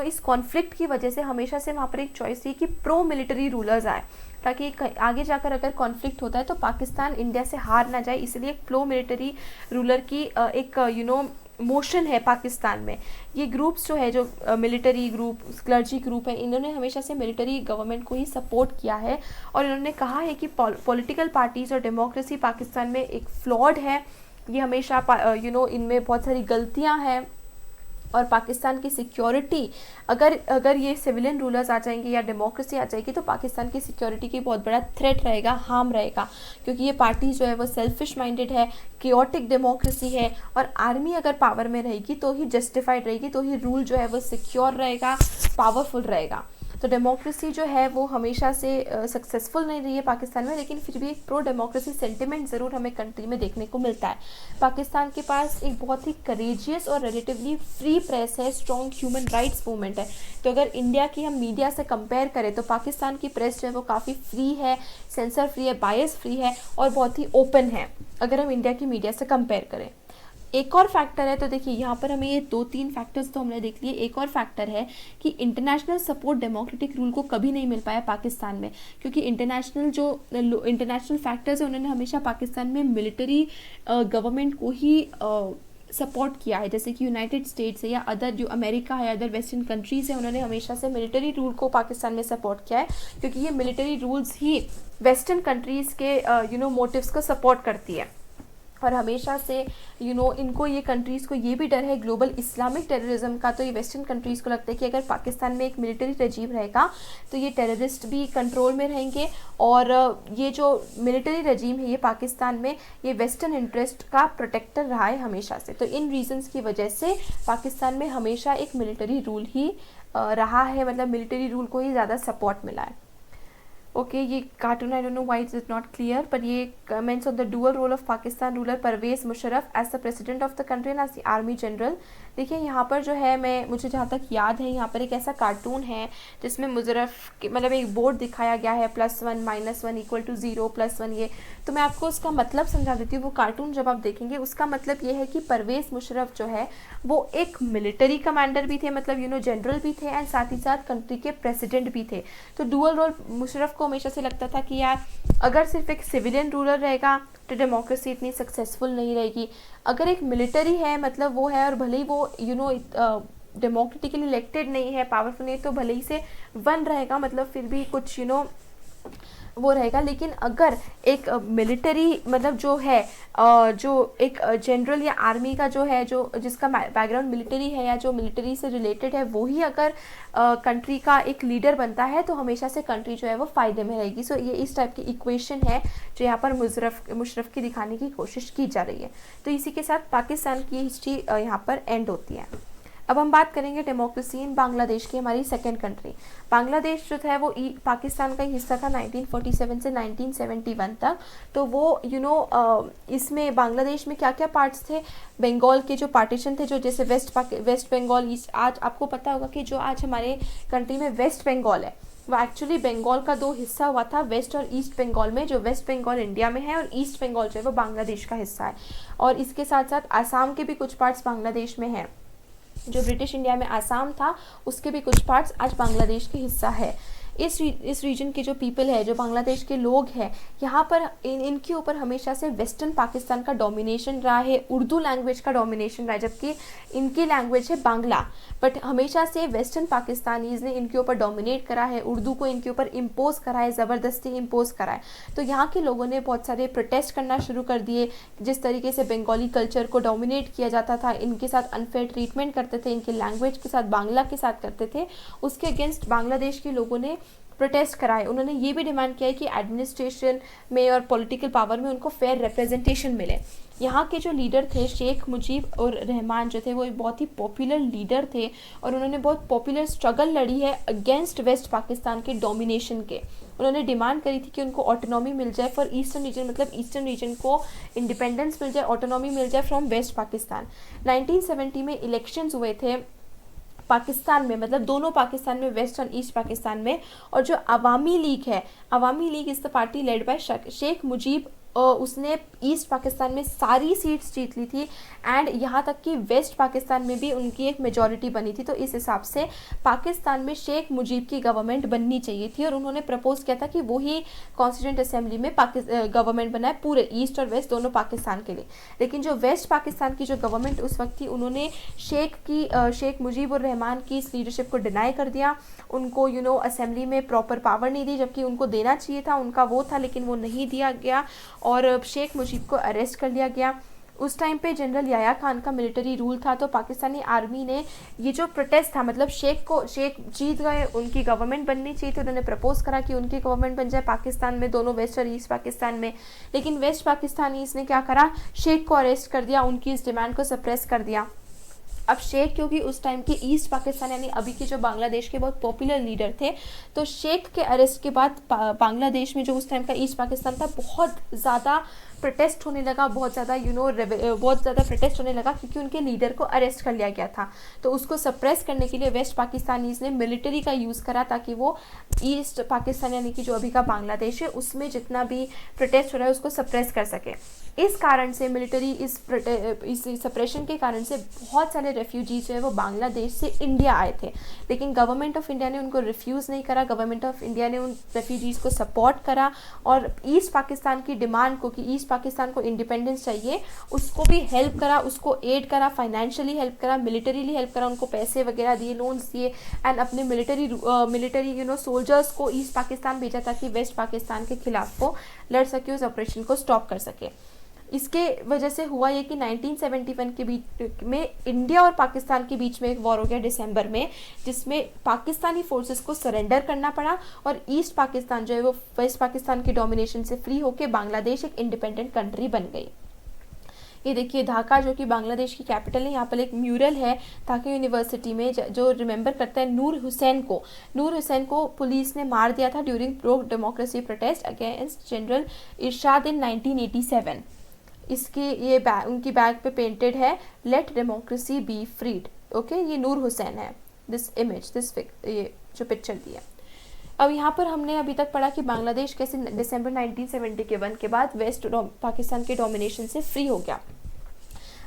इस कॉन्फ्लिक्ट की वजह से हमेशा से वहाँ पर एक चॉइस थी कि प्रो मिलिट्री रूलर्स आए, ताकि आगे जाकर अगर कॉन्फ्लिक्ट होता है तो पाकिस्तान इंडिया से हार ना जाए, इसलिए एक प्रो मिलिट्री रूलर की एक मोशन है पाकिस्तान में। ये ग्रुप्स जो है, जो मिलिट्री ग्रुप, क्लर्जी ग्रुप है, इन्होंने हमेशा से मिलिट्री गवर्नमेंट को ही सपोर्ट किया है, और इन्होंने कहा है कि पॉलिटिकल पार्टीज़ और डेमोक्रेसी पाकिस्तान में एक फ्लॉड है, ये हमेशा इनमें बहुत सारी गलतियां हैं, और पाकिस्तान की सिक्योरिटी, अगर ये सिविलियन रूलर्स आ जाएंगे या डेमोक्रेसी आ जाएगी तो पाकिस्तान की सिक्योरिटी की बहुत बड़ा थ्रेट रहेगा, हार्म रहेगा, क्योंकि ये पार्टी जो है वो सेल्फिश माइंडेड है, केओटिक डेमोक्रेसी है, और आर्मी अगर पावर में रहेगी तो ही जस्टिफाइड रहेगी, तो ही रूल जो है वो सिक्योर रहेगा, पावरफुल रहेगा। तो डेमोक्रेसी जो है वो हमेशा से सक्सेसफुल नहीं रही है पाकिस्तान में, लेकिन फिर भी एक प्रो डेमोक्रेसी सेंटिमेंट ज़रूर हमें कंट्री में देखने को मिलता है। पाकिस्तान के पास एक बहुत ही करेजियस और रिलेटिवली फ्री प्रेस है, स्ट्रॉन्ग ह्यूमन राइट्स मूवमेंट है। तो अगर इंडिया की हम मीडिया से कंपेयर करें तो पाकिस्तान की प्रेस जो है वो काफ़ी फ्री है, सेंसर फ्री है, बायस फ्री है, और बहुत ही ओपन है अगर हम इंडिया की मीडिया से कंपेयर करें। एक और फैक्टर है, तो देखिए यहाँ पर हमें ये 2-3 फैक्टर्स तो हमने देख लिए। एक और फैक्टर है कि इंटरनेशनल सपोर्ट डेमोक्रेटिक रूल को कभी नहीं मिल पाया पाकिस्तान में, क्योंकि इंटरनेशनल फैक्टर्स है उन्होंने हमेशा पाकिस्तान में मिलिट्री गवर्नमेंट को ही सपोर्ट किया है, जैसे कि यूनाइटेड स्टेट्स है या अदर जो अमेरिका है, अदर वेस्टर्न कंट्रीज़ है, उन्होंने हमेशा से मिलिट्री रूल को पाकिस्तान में सपोर्ट किया है, क्योंकि ये मिलिट्री रूल्स ही वेस्टर्न कंट्रीज़ के मोटिव्स को सपोर्ट करती है। और हमेशा से इनको ये कंट्रीज़ को ये भी डर है ग्लोबल इस्लामिक टेररिज्म का, तो ये वेस्टर्न कंट्रीज़ को लगता है कि अगर पाकिस्तान में एक मिलिट्री रजीम रहेगा तो ये टेररिस्ट भी कंट्रोल में रहेंगे, और ये जो मिलिट्री रजीम है ये पाकिस्तान में ये वेस्टर्न इंटरेस्ट का प्रोटेक्टर रहा है हमेशा से। तो इन रीजंस की वजह से पाकिस्तान में हमेशा एक मिलिट्री रूल ही रहा है, मतलब मिलिट्री रूल को ही ज़्यादा सपोर्ट मिला है। ओके, ये cartoon I don't know why it is not clear, पर ये comments on the dual role of Pakistan ruler Pervez Musharraf as the president of the country and as the army general. देखिए यहाँ पर जो है, मुझे जहाँ तक याद है, यहाँ पर एक ऐसा कार्टून है जिसमें मुशर्रफ मतलब एक बोर्ड दिखाया गया है, +1 -1 = 0 +1 ये। तो मैं आपको उसका मतलब समझा देती हूँ। वो कार्टून जब आप देखेंगे उसका मतलब ये है कि परवेज मुशर्रफ जो है वो एक मिलिट्री कमांडर भी थे, मतलब जनरल भी थे, एंड साथ ही साथ कंट्री के प्रेसिडेंट भी थे। तो डुअल रोल मुशर्रफ को हमेशा से लगता था कि यार अगर सिर्फ एक सिविलियन रूलर रहेगा तो डेमोक्रेसी इतनी सक्सेसफुल नहीं रहेगी। अगर एक मिलिट्री है, मतलब वो है, और भले ही वो डेमोक्रेटिकली इलेक्टेड नहीं है, पावरफुल नहीं, तो भले ही से वन रहेगा, मतलब फिर भी कुछ वो रहेगा। लेकिन अगर एक मिलिट्री मतलब जो है जो एक जनरल या आर्मी का जो है, जो जिसका बैकग्राउंड मिलिट्री है या जो मिलिट्री से रिलेटेड है, वो ही अगर कंट्री का एक लीडर बनता है तो हमेशा से कंट्री जो है वो फ़ायदे में रहेगी। सो ये इस टाइप की इक्वेशन है जो यहाँ पर मुशर्रफ की दिखाने की कोशिश की जा रही है। तो इसी के साथ पाकिस्तान की हिस्ट्री यहाँ पर एंड होती है। अब हम बात करेंगे डेमोक्रेसी इन बांग्लादेश की, हमारी सेकंड कंट्री। बांग्लादेश जो है वो पाकिस्तान का हिस्सा था 1947 से 1971 तक। तो वो इसमें बांग्लादेश में क्या क्या पार्ट्स थे, बंगाल के जो पार्टीशन थे, जो जैसे वेस्ट बंगाल, ईस्ट। आज आपको पता होगा कि जो आज हमारे कंट्री में वेस्ट बंगाल है, वो एक्चुअली बंगाल का 2 हिस्सा हुआ था, वेस्ट और ईस्ट बंगाल में। जो वेस्ट बंगाल इंडिया में है और ईस्ट बंगाल जो है वो बांग्लादेश का हिस्सा है। और इसके साथ साथ आसाम के भी कुछ पार्ट्स बांग्लादेश में हैं। जो ब्रिटिश इंडिया में आसाम था उसके भी कुछ पार्ट्स आज बांग्लादेश के हिस्सा है। इस रीजन के जो पीपल है, जो बांग्लादेश के लोग हैं, यहाँ पर इनके ऊपर हमेशा से वेस्टर्न पाकिस्तान का डोमिनेशन रहा है, उर्दू लैंग्वेज का डोमिनेशन रहा है, जबकि इनकी लैंग्वेज है बांग्ला। बट हमेशा से वेस्टर्न पाकिस्तानीज़ ने इनके ऊपर डोमिनेट करा है, उर्दू को इनके ऊपर इम्पोज करा है, ज़बरदस्ती इम्पोज करा है। तो यहाँ के लोगों ने बहुत सारे प्रोटेस्ट करना शुरू कर दिए। जिस तरीके से बंगाली कल्चर को डोमिनेट किया जाता था, इनके साथ अनफेयर ट्रीटमेंट करते थे, इनके लैंग्वेज के साथ, बांग्ला के साथ करते थे, उसके अगेंस्ट बांग्लादेश के लोगों ने प्रोटेस्ट कराए। उन्होंने ये भी डिमांड किया है कि एडमिनिस्ट्रेशन में और पॉलिटिकल पावर में उनको फेयर रिप्रेजेंटेशन मिले। यहाँ के जो लीडर थे शेख मुजीब और रहमान जो थे, वो एक बहुत ही पॉपुलर लीडर थे और उन्होंने बहुत पॉपुलर स्ट्रगल लड़ी है अगेंस्ट वेस्ट पाकिस्तान के डोमिनेशन के। उन्होंने डिमांड करी थी कि उनको ऑटोनॉमी मिल जाए फॉर ईस्टर्न रीजन, मतलब ईस्टर्न रीजन को इंडिपेंडेंस मिल जाए, ऑटोनॉमी मिल जाए फ्रॉम वेस्ट पाकिस्तान। 1970 में इलेक्शंस हुए थे पाकिस्तान में, मतलब दोनों पाकिस्तान में, वेस्ट और ईस्ट पाकिस्तान में। और जो अवामी लीग है, Awami League is the party led by Sheikh Mujib, उसने ईस्ट पाकिस्तान में सारी सीट्स जीत ली थी एंड यहाँ तक कि वेस्ट पाकिस्तान में भी उनकी एक मेजॉरिटी बनी थी। तो इस हिसाब से पाकिस्तान में शेख मुजीब की गवर्नमेंट बननी चाहिए थी और उन्होंने प्रपोज किया था कि वो ही कॉन्स्टिट्यूंट असेंबली में गवर्नमेंट बनाए पूरे ईस्ट और वेस्ट दोनों पाकिस्तान के लिए। लेकिन जो वेस्ट पाकिस्तान की जो गवर्नमेंट उस वक्त थी, उन्होंने शेख मुजीब और रहमान की इस लीडरशिप को डिनाई कर दिया। उनको असेंबली में प्रॉपर पावर नहीं दी, जबकि उनको देना चाहिए था, उनका वो था, लेकिन वो नहीं दिया गया और शेख मुजीब को अरेस्ट कर लिया गया। उस टाइम पे जनरल याया खान का मिलिट्री रूल था। तो पाकिस्तानी आर्मी ने ये जो प्रोटेस्ट था, मतलब शेख जीत गए, उनकी गवर्नमेंट बननी चाहिए, तो उन्होंने प्रपोज करा कि उनकी गवर्नमेंट बन जाए पाकिस्तान में, दोनों वेस्ट और ईस्ट पाकिस्तान में। लेकिन वेस्ट पाकिस्तानी इसने क्या करा, शेख को अरेस्ट कर दिया, उनकी इस डिमांड को सप्रेस कर दिया। अब शेख क्योंकि उस टाइम के ईस्ट पाकिस्तान यानी अभी के जो बांग्लादेश के बहुत पॉपुलर लीडर थे, तो शेख के अरेस्ट के बाद बांग्लादेश में जो उस टाइम का ईस्ट पाकिस्तान था, बहुत ज़्यादा प्रोटेस्ट होने लगा, बहुत ज़्यादा प्रोटेस्ट होने लगा क्योंकि उनके लीडर को अरेस्ट कर लिया गया था। तो उसको सप्रेस करने के लिए वेस्ट पाकिस्तानीज़ ने मिलिट्री का यूज़ करा ताकि वो ईस्ट पाकिस्तान यानी कि जो अभी का बांग्लादेश है उसमें जितना भी प्रोटेस्ट हो रहा है उसको सप्रेस कर सके। इस कारण से मिलिट्री इस सप्रेशन के कारण से बहुत सारे रेफ्यूजीज जो है वो बांग्लादेश से इंडिया आए थे, लेकिन गवर्नमेंट ऑफ इंडिया ने उनको रिफ्यूज़ नहीं करा। गवर्नमेंट ऑफ इंडिया ने उन रेफ्यूजीज़ को सपोर्ट करा और ईस्ट पाकिस्तान की डिमांड को कि ईस्ट पाकिस्तान को इंडिपेंडेंस चाहिए, उसको भी हेल्प करा, उसको एड करा, फाइनेंशियली हेल्प करा, मिलिटरीली हेल्प करा, उनको पैसे वगैरह दिए, लोन्स दिए एंड अपने मिलिटरी सोल्जर्स को ईस्ट पाकिस्तान भेजा ताकि वेस्ट पाकिस्तान के खिलाफ वो लड़ सके, उस ऑपरेशन को स्टॉप कर सके। इसके वजह से हुआ ये कि 1971 के बीच में इंडिया और पाकिस्तान के बीच में एक वॉर हो गया दिसंबर में, जिसमें पाकिस्तानी फोर्सेस को सरेंडर करना पड़ा और ईस्ट पाकिस्तान जो है वो वेस्ट पाकिस्तान के डोमिनेशन से फ्री होकर बांग्लादेश एक इंडिपेंडेंट कंट्री बन गई। ये देखिए ढाका जो कि बांग्लादेश की कैपिटल है, यहाँ पर एक म्यूरल है ढाका यूनिवर्सिटी में जो रिमेंबर करता है नूर हुसैन को पुलिस ने मार दिया था during pro democracy protest against General Ershad in 1987। इसकी ये उनकी बैग पे पेंटेड है let democracy be freed. Okay, ये नूर हुसैन है, ये जो पिक्चर दी है। अब यहाँ पर हमने अभी तक पढ़ा कि बांग्लादेश कैसे दिसंबर 1971 के बाद वेस्ट पाकिस्तान के डोमिनेशन से फ्री हो गया।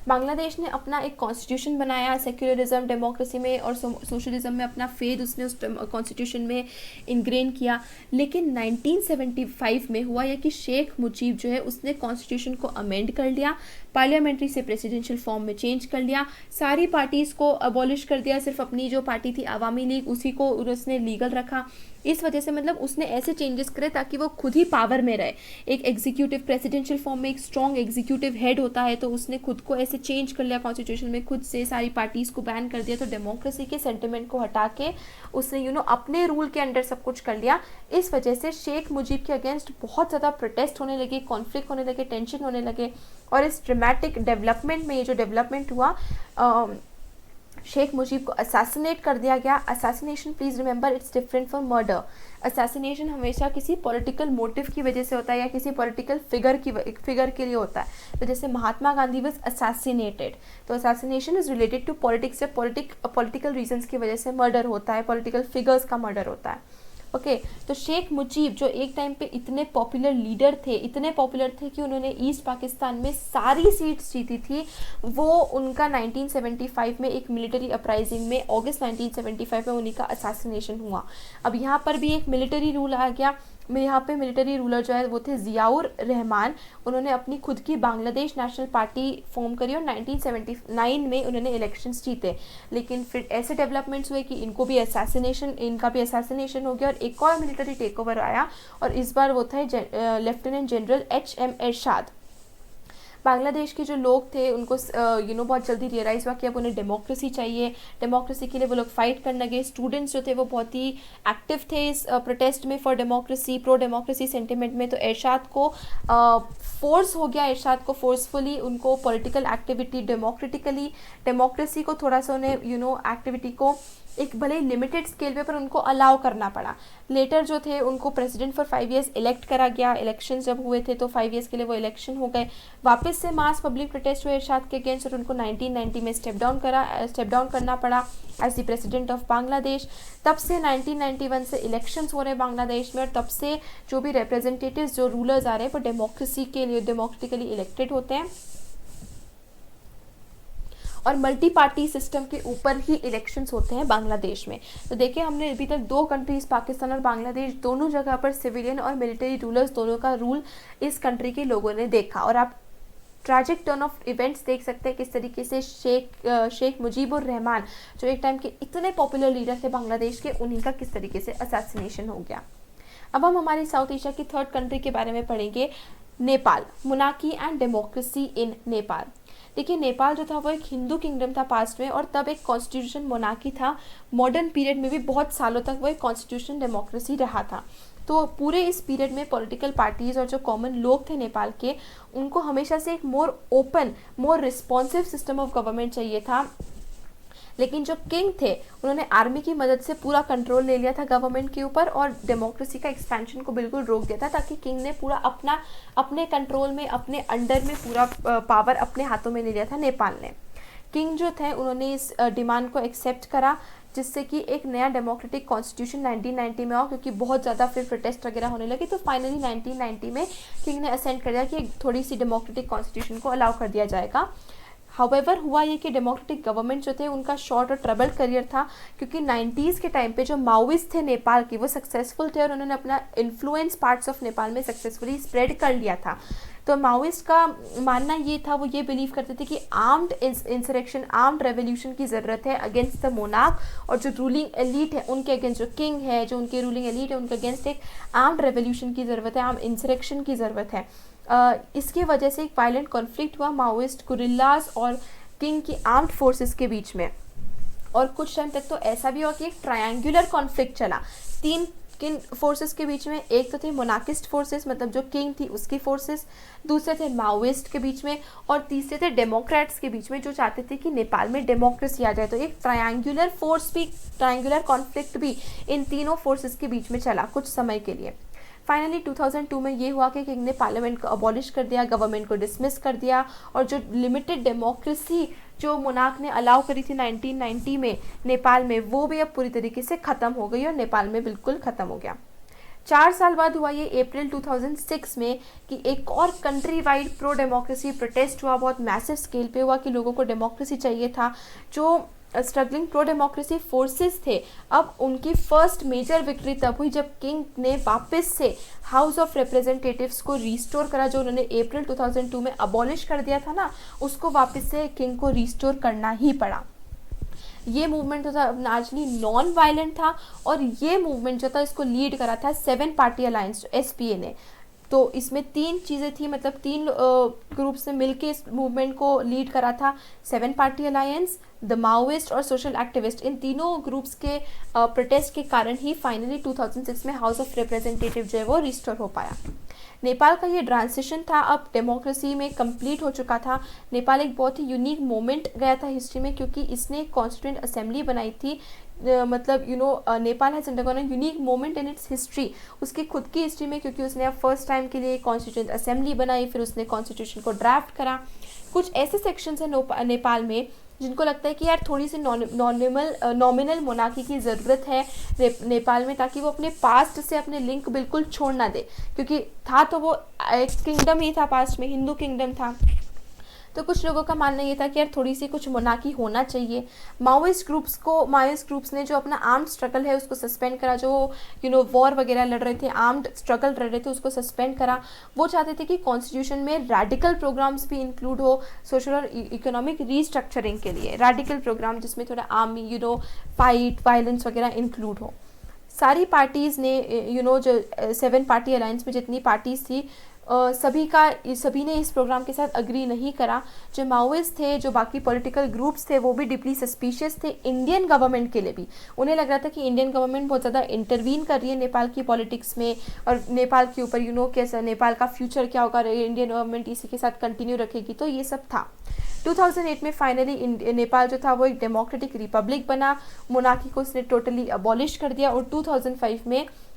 बांग्लादेश ने अपना एक कॉन्स्टिट्यूशन बनाया, सेक्युलरिज्म डेमोक्रेसी में और सोशलिज्म में अपना फेद उसने उस कॉन्स्टिट्यूशन में इनग्रेन किया। लेकिन 1975 में हुआ यह कि शेख मुजीब जो है उसने कॉन्स्टिट्यूशन को अमेंड कर लिया, पार्लियामेंट्री से प्रेसिडेंशियल फॉर्म में चेंज कर लिया, सारी पार्टीज़ को अबॉलिश कर दिया, सिर्फ अपनी जो पार्टी थी आवामी लीग उसी को उसने लीगल रखा। इस वजह से मतलब उसने ऐसे चेंजेस करे ताकि वो खुद ही पावर में रहे। एक एग्जीक्यूटिव प्रेसिडेंशियल फॉर्म में एक स्ट्रॉन्ग एग्जीक्यूटिव हेड होता है, तो उसने खुद को ऐसे चेंज कर लिया कॉन्स्टिट्यूशन में, खुद से सारी पार्टीज़ को बैन कर दिया। तो डेमोक्रेसी के सेंटिमेंट को हटा के उसने अपने रूल के अंडर सब कुछ कर लिया। इस वजह से शेख मुजीब के अगेंस्ट बहुत ज़्यादा प्रोटेस्ट होने लगे, कॉन्फ्लिक्ट होने लगे, टेंशन होने लगे। और इस ड्रामेटिक डेवलपमेंट में ये जो डेवलपमेंट हुआ, शेख मुजीब को असैसिनेट कर दिया गया। Assassination, please remember, it's different from murder. Assassination हमेशा किसी पॉलिटिकल मोटिव की वजह से होता है या किसी पॉलिटिकल फिगर के लिए होता है। तो जैसे महात्मा गांधी वाज असैसिनेटेड, तो assassination is related to politics या पॉलिटिकल रीजंस की वजह से मर्डर होता है, पॉलिटिकल फिगर्स का मर्डर होता है। ओके, तो शेख मुजीब जो एक टाइम पे इतने पॉपुलर लीडर थे, इतने पॉपुलर थे कि उन्होंने ईस्ट पाकिस्तान में सारी सीट्स जीती थी, वो उनका 1975 में एक मिलिट्री अपराइजिंग में अगस्त 1975 में उन्हीं का असैसिनेशन हुआ। अब यहाँ पर भी एक मिलिट्री रूल आ गया। यहाँ पे मिलिट्री रूलर जो है वो थे ज़ियाउर रहमान। उन्होंने अपनी खुद की बांग्लादेश नेशनल पार्टी फॉर्म करी और 1979 में उन्होंने इलेक्शंस जीते। लेकिन फिर ऐसे डेवलपमेंट्स हुए कि इनका भी असैसिनेशन हो गया और एक और मिलिट्री टेक ओवर आया, और इस बार वो थे lieutenant general HM Ershad. Bangladesh के जो लोग थे उनको बहुत जल्दी रियलाइज़ हुआ कि अब उन्हें डेमोक्रेसी चाहिए। डेमोक्रेसी के लिए वो लोग फाइट करने लगे। स्टूडेंट्स जो थे वो बहुत ही एक्टिव थे इस प्रोटेस्ट में for democracy, pro democracy sentiment में। तो एरशाद को फोर्स हो गया, एरशाद को फोर्सफुली उनको पॉलिटिकल एक्टिविटी डेमोक्रेसी को थोड़ा सा उन्हें एक्टिविटी को एक भले लिमिटेड स्केल पे पर उनको अलाउ करना पड़ा। लेटर जो थे उनको प्रेसिडेंट फॉर 5 इयर्स इलेक्ट करा गया। इलेक्शन जब हुए थे तो 5 इयर्स के लिए वो इलेक्शन हो गए। वापस से मास पब्लिक प्रोटेस्ट हुए इरशाद के अगेंस्ट और उनको 1990 में स्टेप डाउन करना पड़ा as the president of Bangladesh. तब से 1991 से इलेक्शंस हो रहे हैं बांग्लादेश में, और तब से जो भी रिप्रेजेंटेटिव्स जो रूलर्स आ रहे हैं वो डेमोक्रेसी के लिए डेमोक्रेटिकली इलेक्टेड होते हैं और मल्टी पार्टी सिस्टम के ऊपर ही इलेक्शंस होते हैं बांग्लादेश में। तो देखिए हमने अभी तक 2 कंट्रीज़ पाकिस्तान और बांग्लादेश दोनों जगह पर सिविलियन और मिलिट्री रूलर्स दोनों का रूल इस कंट्री के लोगों ने देखा। और आप ट्रैजिक टर्न ऑफ इवेंट्स देख सकते हैं किस तरीके से शेख मुजीबुर रहमान जो एक टाइम के इतने पॉपुलर लीडर थे बांग्लादेश के, उन्हीं का किस तरीके से असैसिनेशन हो गया। अब हम हमारी साउथ एशिया की 3rd कंट्री के बारे में पढ़ेंगे, Nepal. Monarchy and democracy in Nepal. देखिए नेपाल जो था वो एक हिंदू किंगडम था पास्ट में, और तब एक कॉन्स्टिट्यूशन मोनार्की था। मॉडर्न पीरियड में भी बहुत सालों तक वो एक कॉन्स्टिट्यूशन डेमोक्रेसी रहा था। तो पूरे इस पीरियड में पॉलिटिकल पार्टीज़ और जो कॉमन लोग थे नेपाल के, उनको हमेशा से एक more open, more responsive system of government चाहिए था। लेकिन जो किंग थे उन्होंने आर्मी की मदद से पूरा कंट्रोल ले लिया था गवर्नमेंट के ऊपर और डेमोक्रेसी का एक्सपेंशन को बिल्कुल रोक दिया था, ताकि किंग ने पूरा अपने कंट्रोल में, अपने अंडर में पूरा पावर अपने हाथों में ले लिया था नेपाल ने। किंग जो थे उन्होंने इस डिमांड को एक्सेप्ट करा, जिससे कि एक नया डेमोक्रेटिक कॉन्स्टिट्यूशन 1990 में आओ, क्योंकि बहुत ज़्यादा फिर प्रोटेस्ट वगैरह होने लगे। तो फाइनली 1990 में किंग ने असेंट कर दिया कि एक थोड़ी सी डेमोक्रेटिक कॉन्स्टिट्यूशन को अलाउ कर दिया जाएगा। हाउएवर हुआ ये कि डेमोक्रेटिक गवर्नमेंट जो थे उनका शॉर्ट और ट्रबल करियर था, क्योंकि 90s के टाइम पे जो माओइस्ट थे नेपाल के वो सक्सेसफुल थे और उन्होंने अपना इन्फ्लुएंस पार्ट्स ऑफ नेपाल में सक्सेसफुली स्प्रेड कर लिया था। तो माओइस्ट का मानना ये था, वो ये बिलीव करते थे कि आर्म्ड इंसरेक्शन, आर्म्ड रेवोल्यूशन की ज़रूरत है अगेंस्ट द मोनार्क, और जो रूलिंग एलीट है उनके अगेंस्ट, जो किंग है, जो उनके रूलिंग एलीट है, उनके अगेंस्ट एक आर्म्ड रेवोल्यूशन की ज़रूरत है, आर्म्ड इंसरेक्शन की ज़रूरत है। इसकी वजह से एक वायलेंट कॉन्फ्लिक्ट हुआ माओइस्ट गुरिल्लाज और किंग की आर्म्ड फोर्सेस के बीच में। और कुछ टाइम तक तो ऐसा भी हुआ कि एक ट्रायंगुलर कॉन्फ्लिक्ट चला, 3 किन फोर्सेस के बीच में, एक तो थे मोनार्किस्ट फोर्सेस, मतलब जो किंग थी उसकी फोर्सेस, दूसरे थे माओइस्ट के बीच में, और तीसरे थे डेमोक्रेट्स के बीच में जो चाहते थे कि नेपाल में डेमोक्रेसी आ जाए। तो एक ट्रायंगुलर फोर्स भी, ट्रायंगुलर कॉन्फ्लिक्ट भी इन तीनों फोर्सेस के बीच में चला कुछ समय के लिए। फाइनली 2002 में ये हुआ कि किंग ने पार्लियामेंट को अबॉलिश कर दिया, गवर्नमेंट को डिसमिस कर दिया, और जो लिमिटेड डेमोक्रेसी जो मोनार्क ने अलाउ करी थी 1990 में नेपाल में, वो भी अब पूरी तरीके से ख़त्म हो गई और नेपाल में बिल्कुल ख़त्म हो गया। 4 साल बाद हुआ ये अप्रैल 2006 में कि एक और country wide pro democracy protest हुआ, बहुत मैसिव स्केल पे हुआ कि लोगों को डेमोक्रेसी चाहिए था। जो स्ट्रगलिंग प्रो डेमोक्रेसी फोर्सेस थे, अब उनकी फर्स्ट मेजर विक्ट्री तब हुई जब किंग ने वापस से हाउस ऑफ रिप्रेजेंटेटिव्स को रिस्टोर करा, जो उन्होंने अप्रैल 2002 में अबॉलिश कर दिया था ना, उसको वापस से किंग को रिस्टोर करना ही पड़ा। ये मूवमेंट जो था लार्जली नॉन वायलेंट था, और ये मूवमेंट जो था इसको लीड करा था 7 पार्टी अलायंस SPA ने। तो इसमें 3 चीज़ें थी, मतलब 3 ग्रुप्स ने मिलके इस मूवमेंट को लीड करा था। 7 पार्टी अलायंस, द माओइस्ट और सोशल एक्टिविस्ट, इन तीनों ग्रुप्स के प्रोटेस्ट के कारण ही फाइनली 2006 में हाउस ऑफ रिप्रेजेंटेटिव जो है वो रिस्टोर हो पाया। नेपाल का ये ट्रांसिशन था, अब डेमोक्रेसी में कंप्लीट हो चुका था। नेपाल एक बहुत ही यूनिक मोमेंट गया था हिस्ट्री में, क्योंकि इसने कॉन्स्टिट्यूएंट असेंबली बनाई थी। मतलब Nepal has undergone a unique moment in its history, उसकी खुद की हिस्ट्री में, क्योंकि उसने अब फर्स्ट टाइम के लिए कॉन्स्टिट्यूएंट असेंबली बनाई, फिर उसने कॉन्स्टिट्यूशन को ड्राफ्ट करा। कुछ ऐसे सेक्शंस हैं नेपाल में जिनको लगता है कि यार थोड़ी सी नॉमिनल मोनार्की की ज़रूरत है नेपाल में, ताकि वो अपने पास्ट से अपने लिंक बिल्कुल छोड़ ना दे, क्योंकि था तो वो एक किंगडम ही था, पास्ट में हिंदू किंगडम था। तो कुछ लोगों का मानना ये था कि यार थोड़ी सी कुछ मोनार्की होना चाहिए। माओइस्ट ग्रुप्स ने जो अपना आर्म्ड स्ट्रगल है उसको सस्पेंड करा, जो वॉर वगैरह लड़ रहे थे, आर्म्ड स्ट्रगल लड़ रहे थे, उसको सस्पेंड करा। वो चाहते थे कि कॉन्स्टिट्यूशन में रेडिकल प्रोग्राम्स भी इंक्लूड हो सोशल और इकोनॉमिक रीस्ट्रक्चरिंग के लिए, रेडिकल प्रोग्राम जिसमें थोड़ा आर्मी फाइट वायलेंस वगैरह इंक्लूड हो। सारी पार्टीज़ ने जो 7 पार्टी अलायंस में जितनी पार्टीज़ थी, सभी ने इस प्रोग्राम के साथ अग्री नहीं करा। जो माओइस्ट थे, जो बाकी पॉलिटिकल ग्रुप्स थे, वो भी डीपली सस्पिशियस थे इंडियन गवर्नमेंट के लिए भी। उन्हें लग रहा था कि इंडियन गवर्नमेंट बहुत ज़्यादा इंटरवीन कर रही है नेपाल की पॉलिटिक्स में, और नेपाल के ऊपर कैसा नेपाल का फ्यूचर क्या होगा, इंडियन गवर्नमेंट इसी के साथ कंटिन्यू रखेगी, तो ये सब था। 2008 में फाइनली नेपाल जो था वो एक डेमोक्रेटिक रिपब्लिक बना, मोनार्की को उसने टोटली अबॉलिश कर दिया, और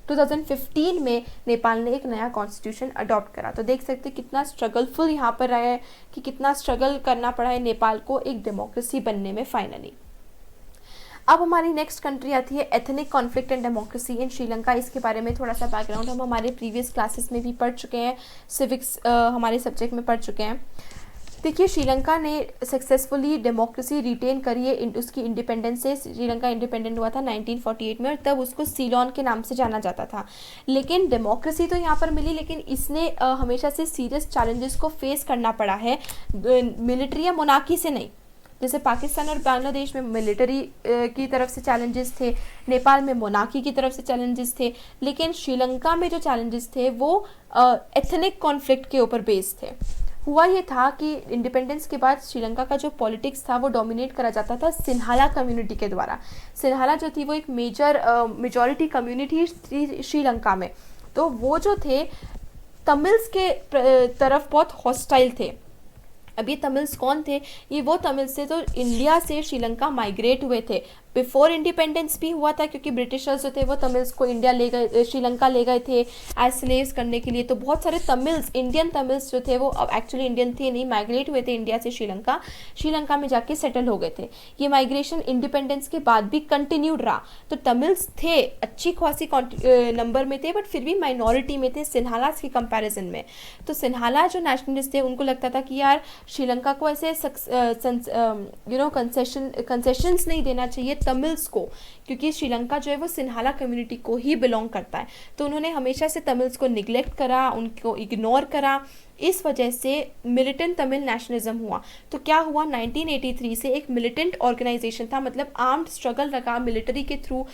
2015 में नेपाल ने एक नया कॉन्स्टिट्यूशन अडॉप्ट करा। तो देख सकते कितना स्ट्रगलफुल यहाँ पर रहा है, कि कितना स्ट्रगल करना पड़ा है नेपाल को एक डेमोक्रेसी बनने में फाइनली। अब हमारी नेक्स्ट कंट्री आती है ethnic conflict and democracy in Sri Lanka. इसके बारे में थोड़ा सा बैकग्राउंड हम हमारे प्रीवियस क्लासेस में भी पढ़ चुके हैं, सिविक्स हमारे सब्जेक्ट में पढ़ चुके हैं। देखिए, श्रीलंका ने सक्सेसफुली डेमोक्रेसी रिटेन करी है उसकी इंडिपेंडेंस से। श्रीलंका इंडिपेंडेंट हुआ था 1948 में, और तब उसको सीलोन के नाम से जाना जाता था। लेकिन डेमोक्रेसी तो यहाँ पर मिली, लेकिन इसने हमेशा से सीरियस चैलेंजेस को फेस करना पड़ा है, मिलिट्री या मोनार्की से नहीं। जैसे पाकिस्तान और बांग्लादेश में मिलिट्री की तरफ से चैलेंजेस थे, नेपाल में मोनार्की की तरफ से चैलेंजेस थे, लेकिन श्रीलंका में जो चैलेंजेस थे वो एथनिक कॉन्फ्लिक्ट के ऊपर बेस्ड थे। हुआ ये था कि इंडिपेंडेंस के बाद श्रीलंका का जो पॉलिटिक्स था वो डोमिनेट करा जाता था सिन्हाला कम्युनिटी के द्वारा। सिन्हाला जो थी वो एक मेजॉरिटी कम्युनिटी थी श्रीलंका में। तो वो जो थे तमिल्स के तरफ बहुत हॉस्टाइल थे। अब ये तमिल्स कौन थे? ये वो तमिल्स थे जो इंडिया से श्रीलंका माइग्रेट हुए थे। बिफोर इंडिपेंडेंस भी हुआ था, क्योंकि ब्रिटिशर्स जो थे वो तमिल्स को इंडिया ले गए, श्रीलंका ले गए थे एज स्लेव्स करने के लिए। तो बहुत सारे तमिल्स, इंडियन तमिल्स जो थे वो अब एक्चुअली इंडियन थे नहीं, माइग्रेट हुए थे इंडिया से श्रीलंका में जाके सेटल हो गए थे। ये माइग्रेशन इंडिपेंडेंस के बाद भी कंटिन्यूड रहा। तो तमिल्स थे अच्छी खासी नंबर में थे, बट फिर भी माइनॉरिटी में थे सिन्हालास के कंपैरिजन में। तो सिन्हाला जो नेशनलिस्ट थे उनको लगता था कि यार श्रीलंका को ऐसे कंसेशंस नहीं देना चाहिए तमिल्स को, क्योंकि श्रीलंका जो है वो सिन्हाला कम्युनिटी को ही बिलोंग करता है। तो उन्होंने हमेशा से तमिल्स को निगलेक्ट करा, उनको इग्नोर करा। इस वजह से मिलिटेंट तमिल नेशनलिज्म हुआ। तो क्या हुआ, 1983 से एक मिलिटेंट ऑर्गेनाइजेशन था, मतलब आर्म्ड स्ट्रगल रखा मिलिट्री के थ्रू,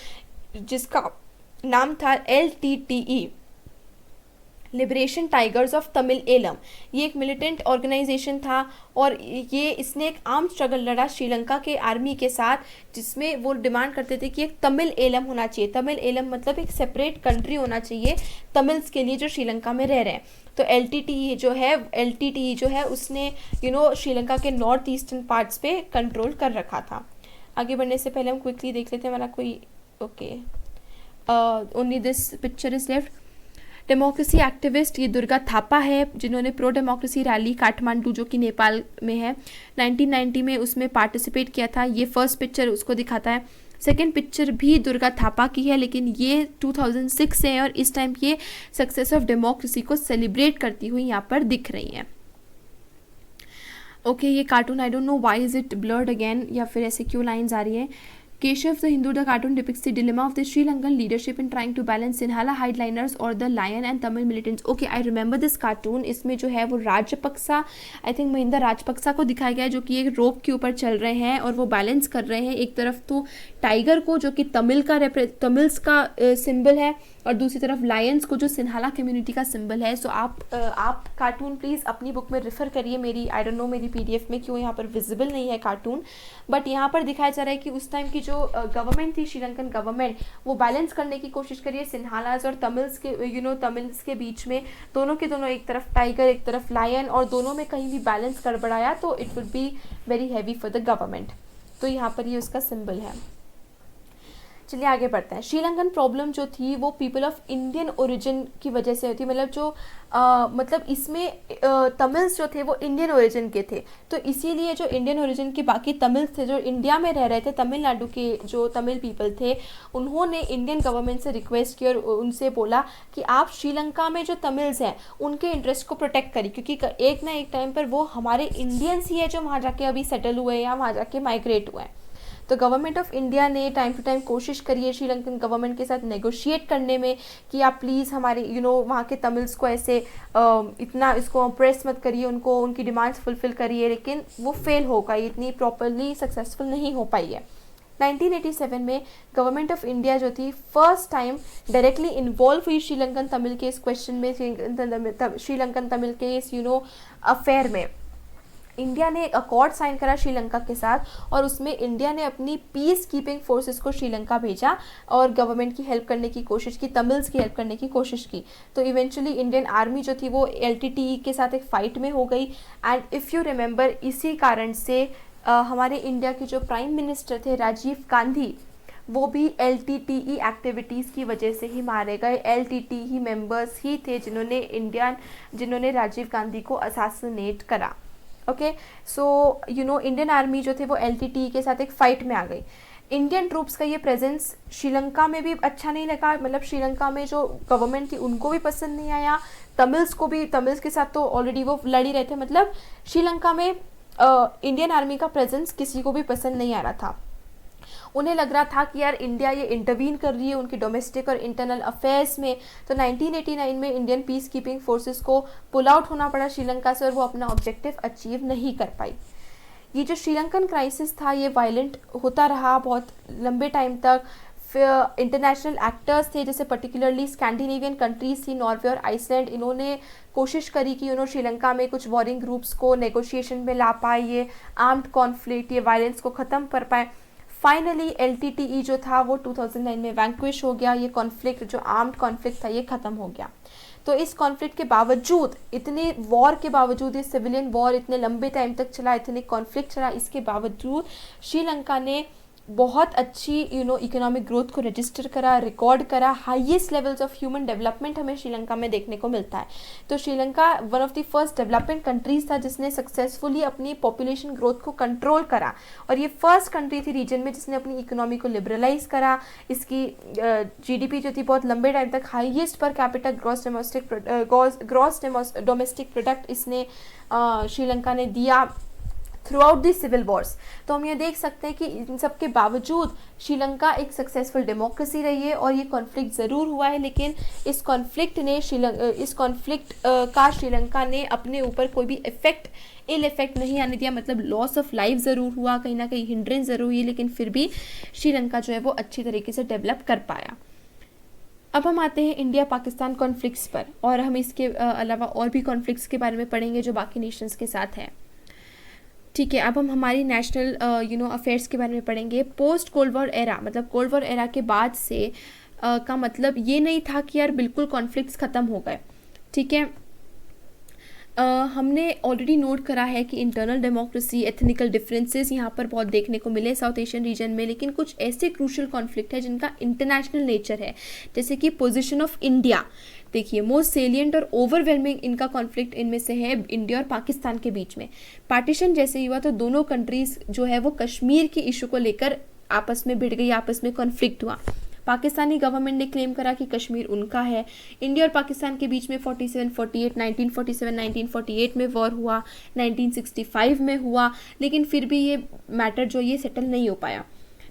जिसका नाम था LTTE, liberation tigers of Tamil Eelam, ये एक मिलिटेंट ऑर्गेनाइजेशन था और ये इसने एक आर्म स्ट्रगल लड़ा श्रीलंका के आर्मी के साथ, जिसमें वो डिमांड करते थे कि एक तमिल एलम होना चाहिए। तमिल एलम मतलब एक सेपरेट कंट्री होना चाहिए तमिल्स के लिए जो श्रीलंका में रह रहे हैं। तो एलटीटीई जो है उसने श्रीलंका के नॉर्थ ईस्टर्न पार्ट्स पे कंट्रोल कर रखा था। आगे बढ़ने से पहले हम क्विकली देख लेते हैं हमारा कोई only this picture is left. Democracy activist ये दुर्गा थापा है, जिन्होंने प्रो डेमोक्रेसी रैली काठमांडू जो कि नेपाल में है 1990 में उसमें पार्टिसिपेट किया था। ये फर्स्ट पिक्चर उसको दिखाता है। सेकेंड पिक्चर भी दुर्गा थापा की है, लेकिन ये 2006 से है और इस टाइम ये सक्सेस ऑफ डेमोक्रेसी को सेलिब्रेट करती हुई यहाँ पर दिख रही हैं। ओके, ये cartoon I don't know why is it blurred again, या फिर ऐसे क्यों लाइंस आ रही हैं। Keshav the Hindu, the cartoon depicts the dilemma of the Sri Lankan leadership in trying to balance Sinhala hardliners or the lion and Tamil militants. Okay, I remember this cartoon. इसमें जो है वो Rajapaksa, I think Mahinda Rajapaksa को दिखाया गया है, जो कि एक रोप के ऊपर चल रहे हैं और वो बैलेंस कर रहे हैं। एक तरफ तो टाइगर को जो कि तमिल्स का सिंबल है, और दूसरी तरफ लायंस को जो सिन्हाला कम्युनिटी का सिंबल है। सो आप कार्टून प्लीज़ अपनी बुक में रेफर करिए। मेरी आई डोंट नो मेरी पीडीएफ में क्यों यहाँ पर विजिबल नहीं है कार्टून, बट यहाँ पर दिखाया जा रहा है कि उस टाइम की जो गवर्नमेंट थी, श्रीलंकन गवर्नमेंट, वो बैलेंस करने की कोशिश करिए सिन्हालाज और तमिल्स के तमिल्स के बीच में। दोनों के दोनों, एक तरफ टाइगर एक तरफ लायन, और दोनों में कहीं भी बैलेंस गड़बड़ाया तो it would be very heavy for the government. तो यहाँ पर ये उसका सिंबल है। चलिए आगे बढ़ते हैं। श्रीलंकन प्रॉब्लम जो थी वो पीपल ऑफ इंडियन ओरिजिन की वजह से होती, मतलब जो मतलब इसमें तमिल्स जो थे वो इंडियन ओरिजिन के थे, तो इसीलिए जो इंडियन ओरिजिन के बाकी तमिल्स थे जो इंडिया में रह रहे थे, तमिलनाडु के जो तमिल पीपल थे, उन्होंने इंडियन गवर्नमेंट से रिक्वेस्ट की और उनसे बोला कि आप श्रीलंका में जो तमिल्स हैं उनके इंटरेस्ट को प्रोटेक्ट करिए, क्योंकि एक ना एक टाइम पर वो हमारे इंडियंस ही है जो वहाँ जाके अभी सेटल हुए हैं या वहाँ जाके माइग्रेट हुए हैं। तो गवर्नमेंट ऑफ इंडिया ने टाइम टू टाइम कोशिश करी है श्रीलंकन गवर्नमेंट के साथ नेगोशिएट करने में कि आप प्लीज़ हमारे वहाँ के तमिल्स को ऐसे इतना इसको ऑप्रेस मत करिए, उनको उनकी डिमांड्स फुलफिल करिए, लेकिन वो फेल हो गई, इतनी प्रॉपरली सक्सेसफुल नहीं हो पाई है। 1987 में गवर्नमेंट ऑफ इंडिया जो थी फर्स्ट टाइम डायरेक्टली इन्वॉल्व हुई श्रीलंकन तमिल के इस क्वेश्चन में, श्रीलंकन तमिल के इस अफेयर में। इंडिया ने एक अकॉर्ड साइन करा श्रीलंका के साथ, और उसमें इंडिया ने अपनी पीस कीपिंग फोर्सेस को श्रीलंका भेजा और गवर्नमेंट की हेल्प करने की कोशिश की, तमिल्स की हेल्प करने की कोशिश की। तो इवेंचुअली इंडियन आर्मी जो थी वो एलटीटीई के साथ एक फ़ाइट में हो गई, एंड इफ़ यू रिमेंबर इसी कारण से हमारे इंडिया के जो प्राइम मिनिस्टर थे राजीव गांधी, वो भी एलटीटीई एक्टिविटीज़ की वजह से ही मारे गए। एलटीटीई मेंबर्स ही थे जिन्होंने राजीव गांधी को असैसिनेट करा। ओके, सो इंडियन आर्मी जो थे वो एलटीटीई के साथ एक फ़ाइट में आ गई। इंडियन ट्रूप्स का ये प्रेजेंस श्रीलंका में भी अच्छा नहीं लगा, मतलब श्रीलंका में जो गवर्नमेंट थी उनको भी पसंद नहीं आया, तमिल्स के साथ तो ऑलरेडी वो लड़ ही रहे थे, मतलब श्रीलंका में इंडियन आर्मी का प्रेजेंस किसी को भी पसंद नहीं आ रहा था। उन्हें लग रहा था कि यार इंडिया ये इंटरवीन कर रही है उनकी डोमेस्टिक और इंटरनल अफेयर्स में। तो 1989 में इंडियन पीस कीपिंग फोर्सेस को पुल आउट होना पड़ा श्रीलंका से, और वो अपना ऑब्जेक्टिव अचीव नहीं कर पाई। ये जो श्रीलंकन क्राइसिस था ये वायलेंट होता रहा बहुत लंबे टाइम तक। फिर इंटरनेशनल एक्टर्स थे, जैसे पर्टिकुलरली स्कैंडिनेवियन कंट्रीज थी, नॉर्वे और आइसलैंड, इन्होंने कोशिश करी कि श्रीलंका में कुछ वॉरिंग ग्रुप्स को नेगोशिएशन में ला पाए, ये आर्म्ड कॉन्फ्लिक्ट, ये वायलेंस को ख़त्म कर पाए। फाइनली एलटीटीई जो था वो 2009 में वैंक्विश हो गया। ये कॉन्फ्लिक्ट जो आर्म्ड कॉन्फ्लिक्ट था ये ख़त्म हो गया। तो इस कॉन्फ्लिक्ट के बावजूद, इतने वॉर के बावजूद, ये सिविलियन वॉर इतने लंबे टाइम तक चला, इतने कॉन्फ्लिक्ट चला, इसके बावजूद श्रीलंका ने बहुत अच्छी इकोनॉमिक ग्रोथ को रजिस्टर करा, रिकॉर्ड करा। Highest levels of human development हमें श्रीलंका में देखने को मिलता है। तो Sri Lanka one of the first development countries था जिसने सक्सेसफुली अपनी पॉपुलेशन ग्रोथ को कंट्रोल करा, और ये फर्स्ट कंट्री थी रीजन में जिसने अपनी इकोनॉमी को लिबरलाइज करा। इसकी जीडीपी जो थी बहुत लंबे टाइम तक highest per capita gross domestic product इसने श्रीलंका ने दिया throughout the civil wars. तो हम ये देख सकते हैं कि इन सब के बावजूद श्रीलंका एक सक्सेसफुल डेमोक्रेसी रही है, और ये कॉन्फ्लिक्ट ज़रूर हुआ है, लेकिन इस कॉन्फ्लिक्ट का श्रीलंका ने अपने ऊपर कोई भी इल इफेक्ट नहीं आने दिया। मतलब लॉस ऑफ लाइफ ज़रूर हुआ, कहीं ना कहीं हिंड्रेंस ज़रूर हुई, लेकिन फिर भी श्रीलंका जो है वो अच्छी तरीके से डेवलप कर पाया। अब हम आते हैं इंडिया पाकिस्तान कॉन्फ्लिक्ट्स पर, और हम इसके अलावा और भी कॉन्फ्लिक्ट्स के बारे में पढ़ेंगे जो बाकी नेशंस के साथ हैं। ठीक है, अब हम हमारी नेशनल अफेयर्स के बारे में पढ़ेंगे। पोस्ट कोल्ड वॉर एरा, मतलब कोल्ड वॉर एरा के बाद से का मतलब ये नहीं था कि यार बिल्कुल कॉन्फ्लिक्ट्स ख़त्म हो गए। ठीक है, हमने ऑलरेडी नोट करा है कि इंटरनल डेमोक्रेसी, एथनिकल डिफरेंसेस यहाँ पर बहुत देखने को मिले साउथ एशियन रीजन में, लेकिन कुछ ऐसे क्रूशल कॉन्फ्लिक्ट है जिनका इंटरनेशनल नेचर है, जैसे कि पोजीशन ऑफ इंडिया। देखिए, मोस्ट सेलिएंट और ओवरवेलमिंग इनका कॉन्फ्लिक्ट इनमें से है इंडिया और पाकिस्तान के बीच में। पार्टीशन जैसे ही हुआ तो दोनों कंट्रीज जो है वो कश्मीर के इशू को लेकर आपस में भिड़ गई, आपस में कॉन्फ्लिक्ट हुआ। पाकिस्तानी गवर्नमेंट ने क्लेम करा कि कश्मीर उनका है। इंडिया और पाकिस्तान के बीच में 1948 में वॉर हुआ, 1965 में हुआ, लेकिन फिर भी ये मैटर जो ये सेटल नहीं हो पाया।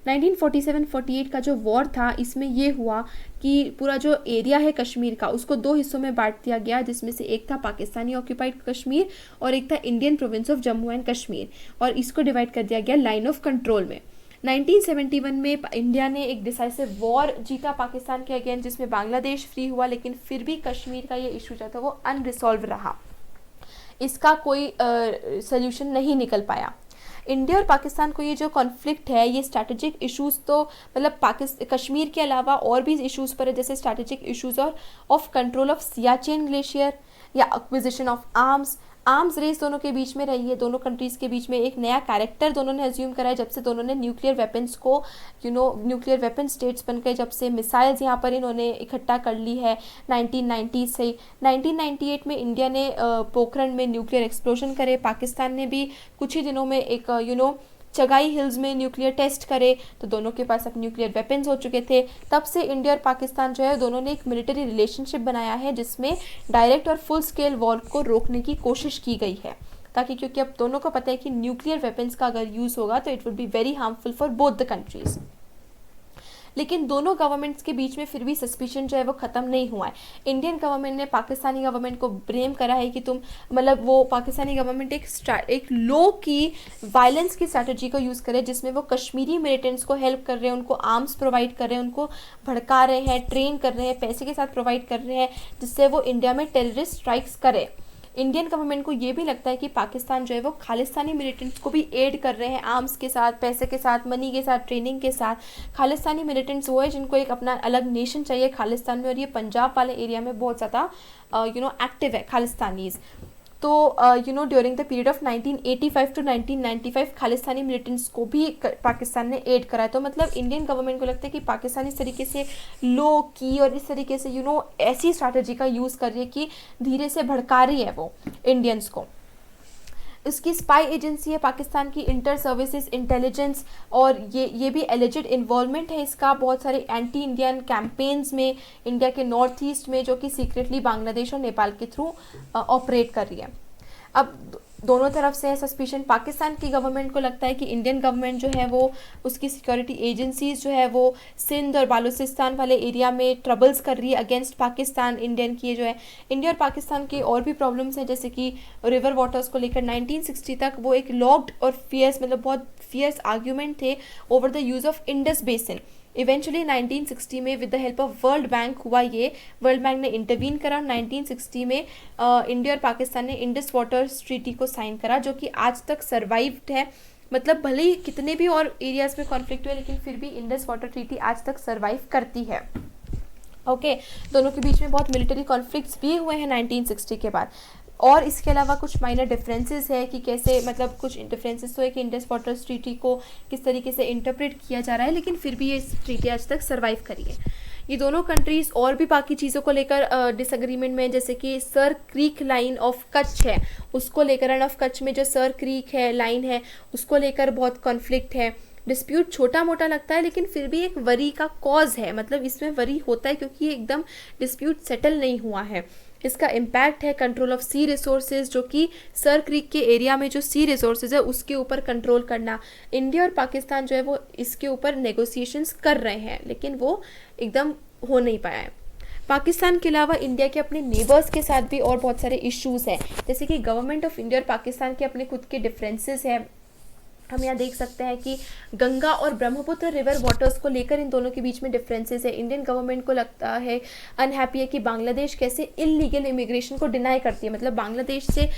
1947-48 का जो वॉर था, इसमें ये हुआ कि पूरा जो एरिया है कश्मीर का उसको दो हिस्सों में बांट दिया गया, जिसमें से एक था पाकिस्तानी ऑक्यूपाइड कश्मीर और एक था Indian province of Jammu and Kashmir, और इसको डिवाइड कर दिया गया लाइन ऑफ कंट्रोल में। 1971 में इंडिया ने एक डिसाइसिव वॉर जीता पाकिस्तान के अगेंस्ट, जिसमें बांग्लादेश फ्री हुआ, लेकिन फिर भी कश्मीर का ये इशू जो था वो अनरिजॉल्व रहा, इसका कोई सल्यूशन नहीं निकल पाया। इंडिया और पाकिस्तान को ये जो कॉन्फ्लिक्ट है, ये स्ट्रैटेजिक इश्यूज तो मतलब कश्मीर के अलावा और भी इश्यूज पर है, जैसे स्ट्रैटेजिक इश्यूज और of control of Siachen glacier या एक्विजिशन ऑफ आर्म्स रेस दोनों के बीच में रही है। दोनों कंट्रीज़ के बीच में एक नया कैरेक्टर दोनों ने अज्यूम करा है जब से दोनों ने न्यूक्लियर वेपन्स को न्यूक्लियर वेपन स्टेट्स बन गए, जब से मिसाइल्स यहाँ पर इन्होंने इकट्ठा कर ली है 1990 से। 1998 में इंडिया ने पोखरण में न्यूक्लियर एक्सप्लोजन करे, पाकिस्तान ने भी कुछ ही दिनों में एक चगाई हिल्स में न्यूक्लियर टेस्ट करे, तो दोनों के पास अब न्यूक्लियर वेपन्स हो चुके थे। तब से इंडिया और पाकिस्तान जो है दोनों ने एक मिलिट्री रिलेशनशिप बनाया है, जिसमें डायरेक्ट और फुल स्केल वॉर को रोकने की कोशिश की गई है, ताकि क्योंकि अब दोनों को पता है कि न्यूक्लियर वेपन्स का अगर यूज़ होगा तो it would be very harmful for both the countries. लेकिन दोनों गवर्नमेंट्स के बीच में फिर भी सस्पिशन जो है वो ख़त्म नहीं हुआ है। इंडियन गवर्नमेंट ने पाकिस्तानी गवर्नमेंट को ब्लेम करा है कि तुम वो पाकिस्तानी गवर्नमेंट एक लो की वायलेंस की स्ट्रैटेजी को यूज़ करे, जिसमें वो कश्मीरी मिलिटेंट्स को हेल्प कर रहे हैं, उनको आर्म्स प्रोवाइड कर रहे हैं, उनको भड़का रहे हैं, ट्रेन कर रहे हैं, पैसे के साथ प्रोवाइड कर रहे हैं, जिससे वो इंडिया में टेररिस्ट स्ट्राइक्स करे। इंडियन गवर्नमेंट को ये भी लगता है कि पाकिस्तान जो है वो खालिस्तानी मिलिटेंट्स को भी एड कर रहे हैं, आर्म्स के साथ, पैसे के साथ, मनी के साथ, ट्रेनिंग के साथ। खालिस्तानी मिलिटेंट्स वो है जिनको एक अपना अलग नेशन चाहिए खालिस्तान में, और ये पंजाब वाले एरिया में बहुत ज़्यादा एक्टिव है खालिस्तानीज़। तो during the period of 1985 to 1995 Khalistani militants को भी पाकिस्तान ने एड करा है। तो मतलब इंडियन गवर्नमेंट को लगता है कि पाकिस्तान इस तरीके से लो की और इस तरीके से ऐसी स्ट्रैटेजी का यूज़ कर रही है कि धीरे से भड़का रही है वो इंडियंस को। इसकी स्पाई एजेंसी है पाकिस्तान की, इंटर सर्विसेज इंटेलिजेंस, और ये भी एलिजिड इन्वॉल्वमेंट है इसका बहुत सारे एंटी इंडियन कैंपेन्स में इंडिया के नॉर्थ ईस्ट में, जो कि सीक्रेटली बांग्लादेश और नेपाल के थ्रू ऑपरेट कर रही है। अब दोनों तरफ से है सस्पिशन। पाकिस्तान की गवर्नमेंट को लगता है कि इंडियन गवर्नमेंट जो है वो उसकी सिक्योरिटी एजेंसीज जो है वो सिंध और बालूचिस्तान वाले एरिया में ट्रबल्स कर रही है अगेंस्ट पाकिस्तान। इंडियन की जो है इंडिया और पाकिस्तान के और भी प्रॉब्लम्स हैं, जैसे कि रिवर वाटर्स को लेकर 1960 तक वो एक लॉक्ड और फियर्स बहुत फियर्स आर्ग्यूमेंट थे over the use of Indus basin. Eventually 1960 में with the help of world bank हुआ ये, वर्ल्ड बैंक ने इंटरवीन करा। 1960 में इंडिया और पाकिस्तान ने इंडस वाटर्स ट्रीटी को साइन करा, जो कि आज तक सर्वाइव्ड है। मतलब भले ही कितने भी और एरियाज़ में कॉन्फ्लिक्ट हुए, लेकिन फिर भी इंडस वाटर ट्रीटी आज तक सर्वाइव करती है। ओके, दोनों के बीच में बहुत मिलिट्री कॉन्फ्लिक्ट्स भी हुए हैं 1960 के बाद। और इसके अलावा कुछ माइनर डिफरेंसेस है कि कैसे कुछ डिफरेंसेस तो है कि इंडस वाटर्स ट्रीटी को किस तरीके से इंटरप्रेट किया जा रहा है, लेकिन फिर भी ये ट्रीटी आज तक सर्वाइव करी है। ये दोनों कंट्रीज़ और भी बाकी चीज़ों को लेकर डिसएग्रीमेंट में, जैसे कि sir creek line of Kutch है, उसको लेकर रन ऑफ कच्छ में जो सर क्रीक है लाइन है, उसको लेकर बहुत कॉन्फ्लिक्ट है। डिस्प्यूट छोटा मोटा लगता है, लेकिन फिर भी एक वरी का कॉज है, मतलब इसमें वरी होता है क्योंकि ये एकदम डिस्प्यूट सेटल नहीं हुआ है। इसका इम्पैक्ट है कंट्रोल ऑफ सी रिसोर्सेज, जो कि सर क्रीक के एरिया में जो सी रिसोर्सेज है उसके ऊपर कंट्रोल करना। इंडिया और पाकिस्तान जो है वो इसके ऊपर नेगोशिएशंस कर रहे हैं, लेकिन वो एकदम हो नहीं पाया है। पाकिस्तान के अलावा इंडिया के अपने नेबर्स के साथ भी और बहुत सारे इश्यूज़ हैं, जैसे कि गवर्नमेंट ऑफ इंडिया और पाकिस्तान के अपने खुद के डिफरेंसेस हैं। हम यहाँ देख सकते हैं कि गंगा और ब्रह्मपुत्र रिवर वाटर्स को लेकर इन दोनों के बीच में डिफरेंसेस है। इंडियन गवर्नमेंट को लगता है, अनहैप्पी है कि बांग्लादेश कैसे इलीगल इमिग्रेशन को डिनाई करती है, मतलब बांग्लादेश से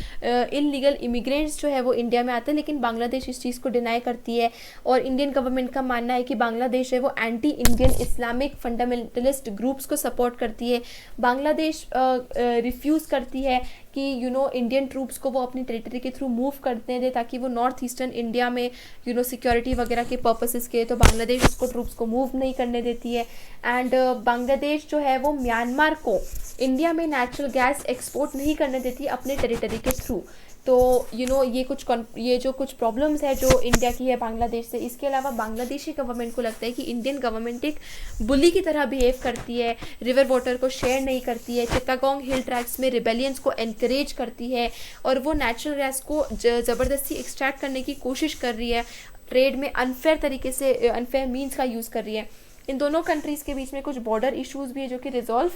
इलीगल इमिग्रेंट्स जो है वो इंडिया में आते हैं, लेकिन बांग्लादेश इस चीज़ को डिनाई करती है। और इंडियन गवर्नमेंट का मानना है कि बांग्लादेश है वो anti Indian Islamic fundamentalist groups को सपोर्ट करती है। बांग्लादेश रिफ्यूज़ करती है कि इंडियन ट्रूप्स को वो अपनी टेरिटरी के थ्रू मूव करते दें ताकि वो नॉर्थ ईस्टर्न इंडिया में सिक्योरिटी वगैरह के पर्पसेस के, तो बांग्लादेश उसको ट्रूप्स को मूव नहीं करने देती है। एंड बांग्लादेश जो है वो म्यांमार को इंडिया में नेचुरल गैस एक्सपोर्ट नहीं करने देती अपने टेरिटरी के थ्रू। तो ये जो कुछ प्रॉब्लम्स है जो इंडिया की है बांग्लादेश से। इसके अलावा बांग्लादेशी गवर्नमेंट को लगता है कि इंडियन गवर्नमेंट एक बुली की तरह बिहेव करती है, रिवर वाटर को शेयर नहीं करती है, चित्तागोंग हिल ट्रैक्स में रिबेलियंस को एनकरेज करती है और वो नेचुरल गैस को ज़बरदस्ती एक्सट्रैक्ट करने की कोशिश कर रही है, ट्रेड में अनफेयर तरीके से अनफेयर मीन्स का यूज़ कर रही है। इन दोनों कंट्रीज़ के बीच में कुछ बॉर्डर इश्यूज़ भी है जो कि रिजॉल्व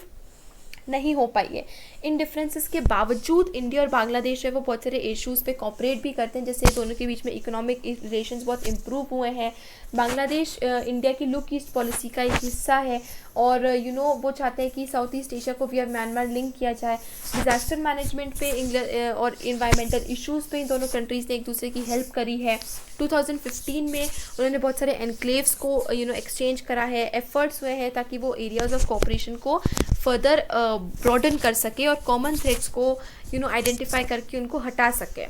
नहीं हो पाई है। इन डिफरेंसेस के बावजूद इंडिया और बांग्लादेश है वो बहुत सारे इश्यूज़ पे कॉपरेट भी करते हैं, जैसे दोनों के बीच में इकोनॉमिक रिलेशंस बहुत इम्प्रूव हुए हैं। बांग्लादेश इंडिया की लुक ईस्ट पॉलिसी का एक हिस्सा है और वो चाहते हैं कि साउथ ईस्ट एशिया को भी अब म्यांमार लिंक किया जाए। डिज़ास्टर मैनेजमेंट पे और इन्वायरमेंटल इश्यूज़ पे इन दोनों कंट्रीज़ ने एक दूसरे की हेल्प करी है। 2015 में उन्होंने बहुत सारे एनक्लेव्स को एक्सचेंज करा है, एफर्ट्स हुए हैं ताकि वो एरियाज़ ऑफ कोऑपरेशन को फर्दर ब्रॉडन कर सके और कॉमन थ्रेट्स को आइडेंटिफाई करके उनको हटा सके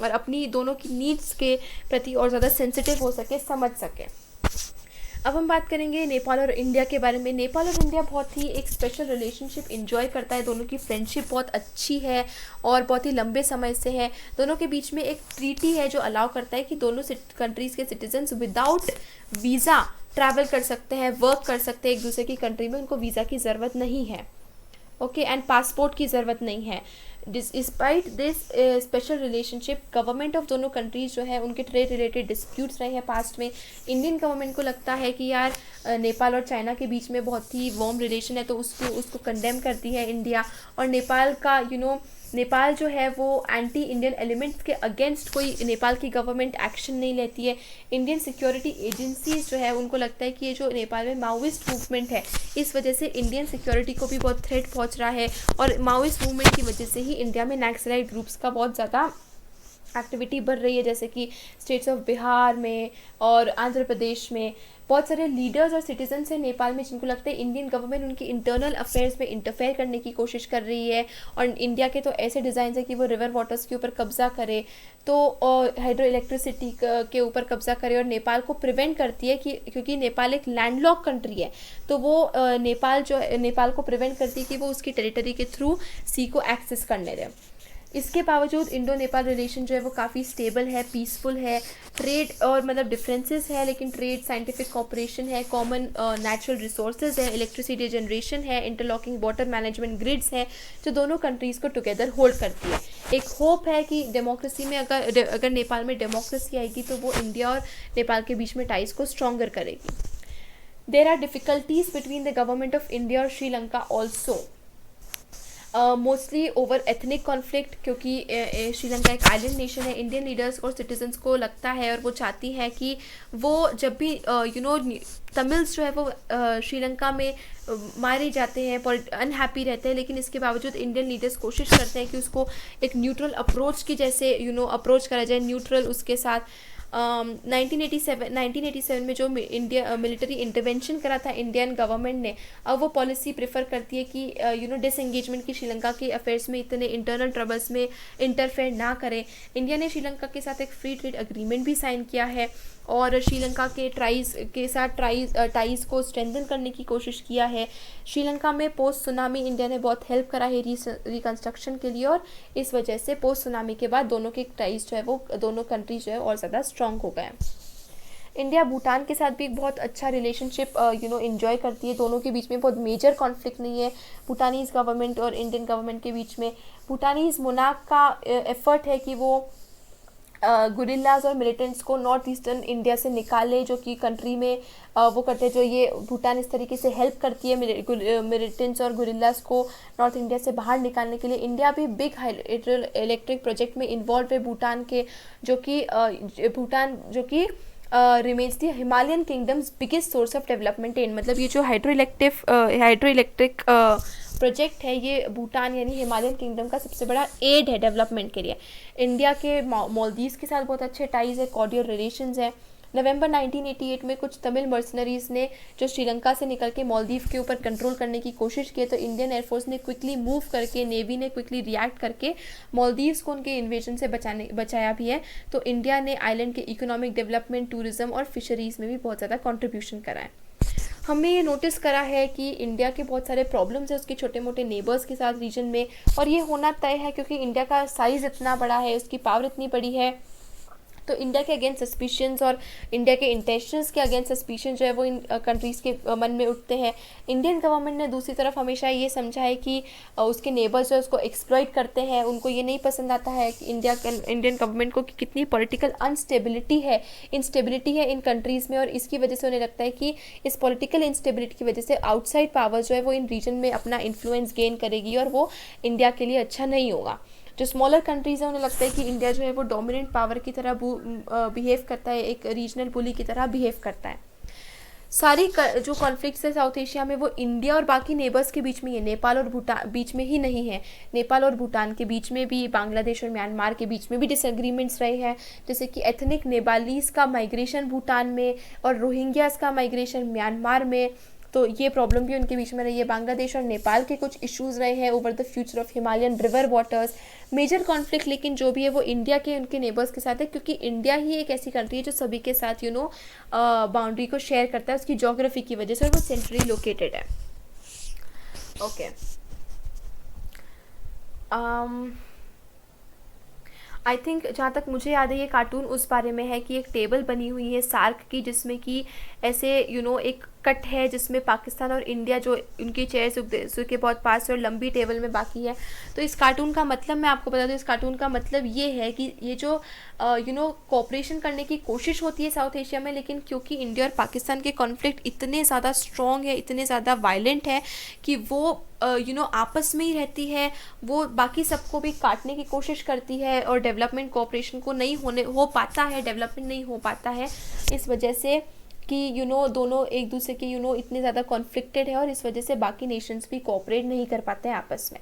और अपनी दोनों की नीड्स के प्रति और ज़्यादा सेंसिटिव हो सके, समझ सके। अब हम बात करेंगे नेपाल और इंडिया के बारे में। नेपाल और इंडिया बहुत ही एक स्पेशल रिलेशनशिप एंजॉय करता है, दोनों की फ्रेंडशिप बहुत अच्छी है और बहुत ही लंबे समय से है। दोनों के बीच में एक ट्रीटी है जो अलाउ करता है कि दोनों कंट्रीज़ के सिटीजन्स विदाउट वीज़ा ट्रैवल कर सकते हैं, वर्क कर सकते हैं एक दूसरे की कंट्री में, उनको वीज़ा की ज़रूरत नहीं है, ओके, एंड पासपोर्ट की ज़रूरत नहीं है। Despite this special relationship, government of दोनों कंट्रीज़ जो है उनके ट्रेड रिलेटेड डिस्प्यूट्स रहे हैं पास्ट में। इंडियन गवर्नमेंट को लगता है कि यार नेपाल और चाइना के बीच में बहुत ही वार्म रिलेशन है, तो उसको कंडेम करती है इंडिया। और नेपाल का नेपाल जो है वो एंटी इंडियन एलिमेंट्स के अगेंस्ट कोई नेपाल की गवर्नमेंट एक्शन नहीं लेती है। इंडियन सिक्योरिटी एजेंसीज जो है उनको लगता है कि ये जो नेपाल में माओइस्ट मूवमेंट है इस वजह से इंडियन सिक्योरिटी को भी बहुत थ्रेट पहुंच रहा है और माओइस्ट मूवमेंट की वजह से ही इंडिया में नक्सलाइट ग्रुप्स का बहुत ज़्यादा एक्टिविटी बढ़ रही है, जैसे कि स्टेट्स ऑफ बिहार में और आंध्र प्रदेश में। बहुत सारे लीडर्स और सिटीजन्स हैं नेपाल में जिनको लगता है इंडियन गवर्नमेंट उनकी इंटरनल अफेयर्स में इंटरफेयर करने की कोशिश कर रही है और इंडिया के तो ऐसे डिज़ाइन है कि वो रिवर वाटर्स के ऊपर कब्जा करे, तो हाइड्रो इलेक्ट्रिसिटी के ऊपर कब्जा करे और नेपाल को प्रिवेंट करती है कि क्योंकि नेपाल एक लैंडलॉक कंट्री है, तो वो नेपाल को प्रिवेंट करती है कि वो उसकी टेरिटरी के थ्रू सी को एक्सेस करने दें। इसके बावजूद इंडो नेपाल रिलेशन जो है वो काफ़ी स्टेबल है, पीसफुल है। ट्रेड और मतलब डिफरेंसेस है लेकिन ट्रेड, साइंटिफिक कॉपरेशन है, कॉमन नेचुरल रिसोर्सेज है, इलेक्ट्रिसिटी जनरेशन है, इंटरलॉकिंग वाटर मैनेजमेंट ग्रिड्स है जो दोनों कंट्रीज़ को टुगेदर होल्ड करती है। एक होप है कि डेमोक्रेसी में अगर नेपाल में डेमोक्रेसी आएगी तो वो इंडिया और नेपाल के बीच में टाइज को स्ट्रॉन्गर करेगी। There are difficulties between the government of India और Sri Lanka also, mostly over ethnic conflict, क्योंकि श्रीलंका एक आइलैंड नेशन है। इंडियन लीडर्स और सिटीजन्स को लगता है और वो चाहती हैं कि वो जब भी तमिल्स जो है वो श्रीलंका में मारे जाते हैं, अनहैप्पी रहते हैं, लेकिन इसके बावजूद इंडियन लीडर्स कोशिश करते हैं कि उसको एक न्यूट्रल अप्रोच की जैसे अप्रोच करा जाए, न्यूट्रल उसके साथ। 1987 में जो इंडिया मिलिट्री इंटरवेंशन करा था इंडियन गवर्नमेंट ने, अब वो पॉलिसी प्रेफर करती है कि डिसएंगेजमेंट की, श्रीलंका के अफेयर्स में इतने इंटरनल ट्रबल्स में इंटरफेयर ना करे। इंडिया ने श्रीलंका के साथ एक फ्री ट्रेड एग्रीमेंट भी साइन किया है और श्रीलंका के टाइज को स्ट्रेंथन करने की कोशिश किया है। श्रीलंका में पोस्ट सुनामी इंडिया ने बहुत हेल्प करा है रिकंस्ट्रक्शन के लिए और इस वजह से पोस्ट सुनामी के बाद दोनों के टाइज जो है वो दोनों कंट्रीज जो है और ज़्यादा स्ट्रॉन्ग हो गए। इंडिया भूटान के साथ भी एक बहुत अच्छा रिलेशनशिप एंजॉय करती है। दोनों के बीच में बहुत मेजर कॉन्फ्लिक्ट नहीं है भूटानीज़ गवर्नमेंट और इंडियन गवर्नमेंट के बीच में। भूटानीज़ मोनार्क का एफर्ट है कि वो गुरिल्लाज और मिलिटेंट्स को नॉर्थ ईस्टर्न इंडिया से निकाले, जो कि कंट्री में वो करते हैं, जो ये भूटान इस तरीके से हेल्प करती है मिलिटेंट्स और गुरिल्लाज को नॉर्थ इंडिया से बाहर निकालने के लिए। इंडिया भी बिग हाइड्रो इलेक्ट्रिक प्रोजेक्ट में इन्वॉल्व है भूटान के, जो कि remains the Himalayan kingdoms biggest source of development in, मतलब ये जो हाइड्रो इलेक्ट्रिक प्रोजेक्ट है ये भूटान यानी हिमालयन किंगडम का सबसे बड़ा एड है डेवलपमेंट के लिए। इंडिया के मालदीव्स के साथ बहुत अच्छे टाइज है, कॉर्डियल रिलेशंस है। नवंबर 1988 में कुछ तमिल मर्सनरीज ने जो श्रीलंका से निकल के मालदीव के ऊपर कंट्रोल करने की कोशिश की, तो इंडियन एयरफोर्स ने क्विकली मूव करके, नेवी ने क्विकली रिएक्ट करके मालदीव्स को उनके इन्वेजन से बचाया भी है। तो इंडिया ने आइलैंड के इकोनॉमिक डेवलपमेंट, टूरिज्म और फिशरीज में भी बहुत ज़्यादा कॉन्ट्रीब्यूशन करा है। हमने ये नोटिस करा है कि इंडिया के बहुत सारे प्रॉब्लम्स है उसके छोटे मोटे नेबर्स के साथ रीजन में, और ये होना तय है क्योंकि इंडिया का साइज़ इतना बड़ा है, उसकी पावर इतनी बड़ी है, तो इंडिया के अगेंस्ट सस्पिशंस और इंडिया के इंटेंशंस के अगेंस्ट सस्पिशन जो है वो इन कंट्रीज़ के मन में उठते हैं। इंडियन गवर्नमेंट ने दूसरी तरफ हमेशा ये समझा है कि उसके नेबर्स जो है उसको एक्सप्लॉइट करते हैं, उनको ये नहीं पसंद आता है कि इंडियन गवर्नमेंट को कि कितनी पॉलिटिकल इंस्टेबिलिटी है इन कंट्रीज़ में, और इसकी वजह से उन्हें लगता है कि इस पॉलिटिकल इंस्टेबिलिटी की वजह से आउटसाइड पावर जो है वो इन रीजन में अपना इन्फ्लुएंस गेन करेगी और वो इंडिया के लिए अच्छा नहीं होगा। जो स्मॉलर कंट्रीज़ हैं उन्हें लगता है कि इंडिया जो है वो डोमिनेंट पावर की तरह बिहेव करता है, एक रीजनल बुली की तरह बिहेव करता है। सारी जो कॉन्फ्लिक्ट्स है साउथ एशिया में वो इंडिया और बाकी नेबर्स के बीच में ही है, नेपाल और भूटान बीच में ही नहीं है। नेपाल और भूटान के बीच में भी, बांग्लादेश और म्यांमार के बीच में भी डिसएग्रीमेंट्स रहे हैं, जैसे कि एथनिक नेपालीज का माइग्रेशन भूटान में और रोहिंग्यास का माइग्रेशन म्यांमार में, तो ये प्रॉब्लम भी उनके बीच में रही है। बांग्लादेश और नेपाल के कुछ इश्यूज़ रहे हैं over the future of Himalayan river waters. Major conflict लेकिन जो भी है वो इंडिया के उनके नेबर्स के साथ है, क्योंकि इंडिया ही एक ऐसी कंट्री है जो सभी के साथ बाउंड्री को शेयर करता है उसकी ज्योग्राफी की वजह से, और वो सेंट्रली लोकेटेड है। ओके, आई थिंक जहाँ तक मुझे याद है ये कार्टून उस बारे में है कि एक टेबल बनी हुई है सार्क की, जिसमें कि ऐसे एक कट है जिसमें पाकिस्तान और इंडिया जो उनकी चेयर्स के बहुत पास है और लंबी टेबल में बाकी है। तो इस कार्टून का मतलब मैं आपको बता दूँ, इस कार्टून का मतलब ये है कि ये जो कोऑपरेशन करने की कोशिश होती है साउथ एशिया में, लेकिन क्योंकि इंडिया और पाकिस्तान के कॉन्फ्लिक्ट इतने ज़्यादा स्ट्रॉन्ग है, इतने ज़्यादा वायलेंट है कि वो आपस में ही रहती है, वो बाकी सबको भी काटने की कोशिश करती है और डेवलपमेंट कोऑपरेशन को नहीं हो पाता है, डेवलपमेंट नहीं हो पाता है, इस वजह से कि दोनों एक दूसरे के इतने ज़्यादा कॉन्फ्लिक्टेड है, और इस वजह से बाकी नेशंस भी कोऑपरेट नहीं कर पाते हैं आपस में।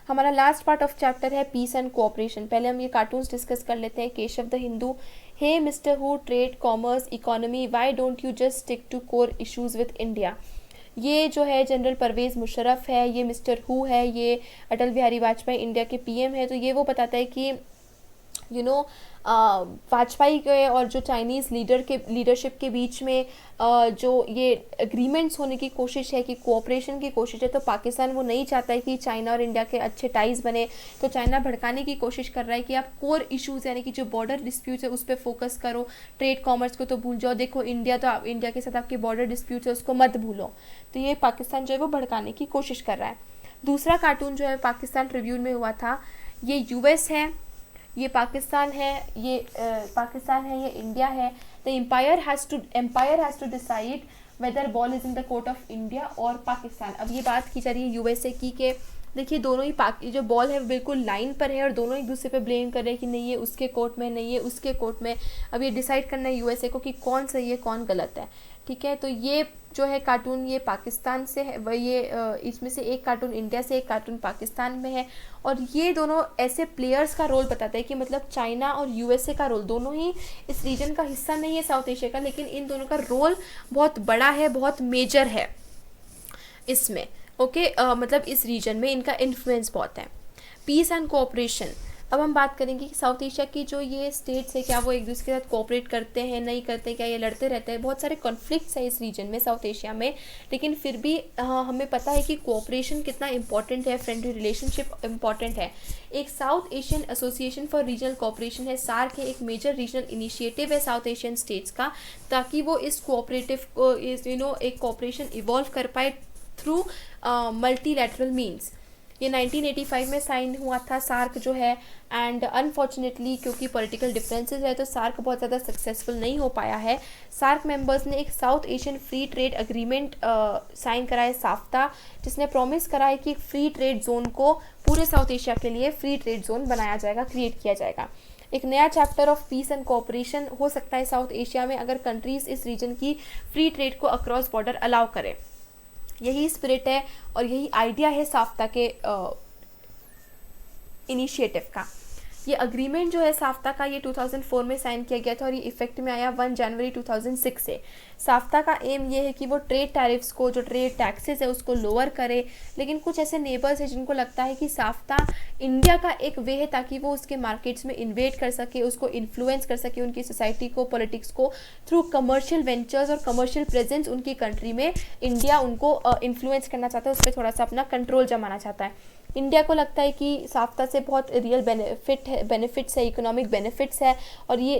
हमारा लास्ट पार्ट ऑफ चैप्टर है पीस एंड कोऑपरेशन। पहले हम ये कार्टून्स डिस्कस कर लेते हैं। Keshav the Hindu, hey mister who, trade, commerce, economy, why don't you just stick to core issues with India. ये जो है जनरल परवेज़ मुशर्रफ है, ये मिस्टर हु है, ये अटल बिहारी वाजपेयी इंडिया के पीएम है। तो ये वो बताता है कि वाजपेयी के और जो चाइनीज़ लीडरशिप के बीच में जो ये एग्रीमेंट्स होने की कोशिश है, कि कोऑपरेशन की कोशिश है, तो पाकिस्तान वो नहीं चाहता है कि चाइना और इंडिया के अच्छे टाइज बने। तो चाइना भड़काने की कोशिश कर रहा है कि आप कोर इश्यूज़ यानी कि जो बॉर्डर डिस्प्यूट्स है उस पर फोकस करो, ट्रेड कॉमर्स को तो भूल जाओ, देखो इंडिया के साथ आपके बॉर्डर डिस्प्यूट्स है उसको मत भूलो। तो ये पाकिस्तान जो है वो भड़काने की कोशिश कर रहा है। दूसरा कार्टून जो है पाकिस्तान ट्रिब्यून में हुआ था, ये यूएस है, ये पाकिस्तान है, ये ये इंडिया है। The umpire has to decide whether ball is in the court of India और पाकिस्तान। अब ये बात की जा रही है यूएसए की, के देखिए दोनों ही जो बॉल है बिल्कुल लाइन पर है और दोनों एक दूसरे पे ब्लेम कर रहे हैं कि नहीं ये उसके कोर्ट में, नहीं ये उसके कोर्ट में। अब ये डिसाइड करना है यूएसए को कि कौन सही है कौन गलत है, ठीक है। तो ये जो है कार्टून ये पाकिस्तान से है, वह ये इसमें से एक कार्टून इंडिया से, एक कार्टून पाकिस्तान में है, और ये दोनों ऐसे प्लेयर्स का रोल बताते हैं कि मतलब चाइना और यूएसए का रोल, दोनों ही इस रीजन का हिस्सा नहीं है साउथ एशिया का, लेकिन इन दोनों का रोल बहुत बड़ा है, बहुत मेजर है इसमें। ओके, मतलब इस रीजन में इनका इन्फ्लुएंस बहुत है। पीस एंड कोऑपरेशन, अब हम बात करेंगे कि साउथ एशिया की जो ये स्टेट्स है क्या वो एक दूसरे के साथ कोऑपरेट करते हैं, नहीं करते, क्या ये लड़ते रहते हैं। बहुत सारे कॉन्फ्लिक्ट्स है इस रीजन में साउथ एशिया में, लेकिन फिर भी हमें पता है कि कोऑपरेशन कितना इंपॉर्टेंट है, फ्रेंडली रिलेशनशिप इंपॉर्टेंट है। एक south Asian association for regional cooperation है, सार्क है, एक मेजर रीजनल इनिशिएटिव है साउथ एशियन स्टेट्स का, ताकि वो इस कोऑपरेटिव को एक कोऑपरेशन इवॉल्व कर पाए थ्रू मल्टीलैटरल मीन्स। ये 1985 में साइन हुआ था सार्क जो है, एंड अनफॉर्चुनेटली क्योंकि पॉलिटिकल डिफरेंसेस है तो सार्क बहुत ज़्यादा सक्सेसफुल नहीं हो पाया है। सार्क मेंबर्स ने एक south Asian free trade agreement sign करा है, साफ्ता, जिसने प्रॉमिस करा है कि एक फ्री ट्रेड जोन को पूरे साउथ एशिया के लिए फ्री ट्रेड जोन बनाया जाएगा, क्रिएट किया जाएगा। एक नया chapter of peace and cooperation हो सकता है साउथ एशिया में अगर कंट्रीज इस रीजन की फ्री ट्रेड को अक्रॉस बॉर्डर अलाउ करें। यही स्पिरिट है और यही आइडिया है साफ्ता के इनिशिएटिव का। ये अग्रीमेंट जो है साफ्ता का, ये 2004 में साइन किया गया था और ये इफेक्ट में आया 1 जनवरी 2006 से। साफ्ता का एम ये है कि वो ट्रेड टैरिफ्स को, जो ट्रेड टैक्सेस है उसको लोअर करे, लेकिन कुछ ऐसे नेबर्स हैं जिनको लगता है कि साफ्ता इंडिया का एक वे है ताकि वो उसके मार्केट्स में इन्वेट कर सके, उसको इन्फ्लुएंस कर सके, उनकी सोसाइटी को, पॉलिटिक्स को थ्रू कमर्शियल वेंचर्स और कमर्शियल प्रेजेंस उनकी कंट्री में इंडिया उनको इन्फ्लुएंस करना चाहता है, उस पर थोड़ा सा अपना कंट्रोल जमाना चाहता है। इंडिया को लगता है कि साफ्ता से बहुत रियल बेनिफिट्स है, इकोनॉमिक बेनिफिट्स है, और ये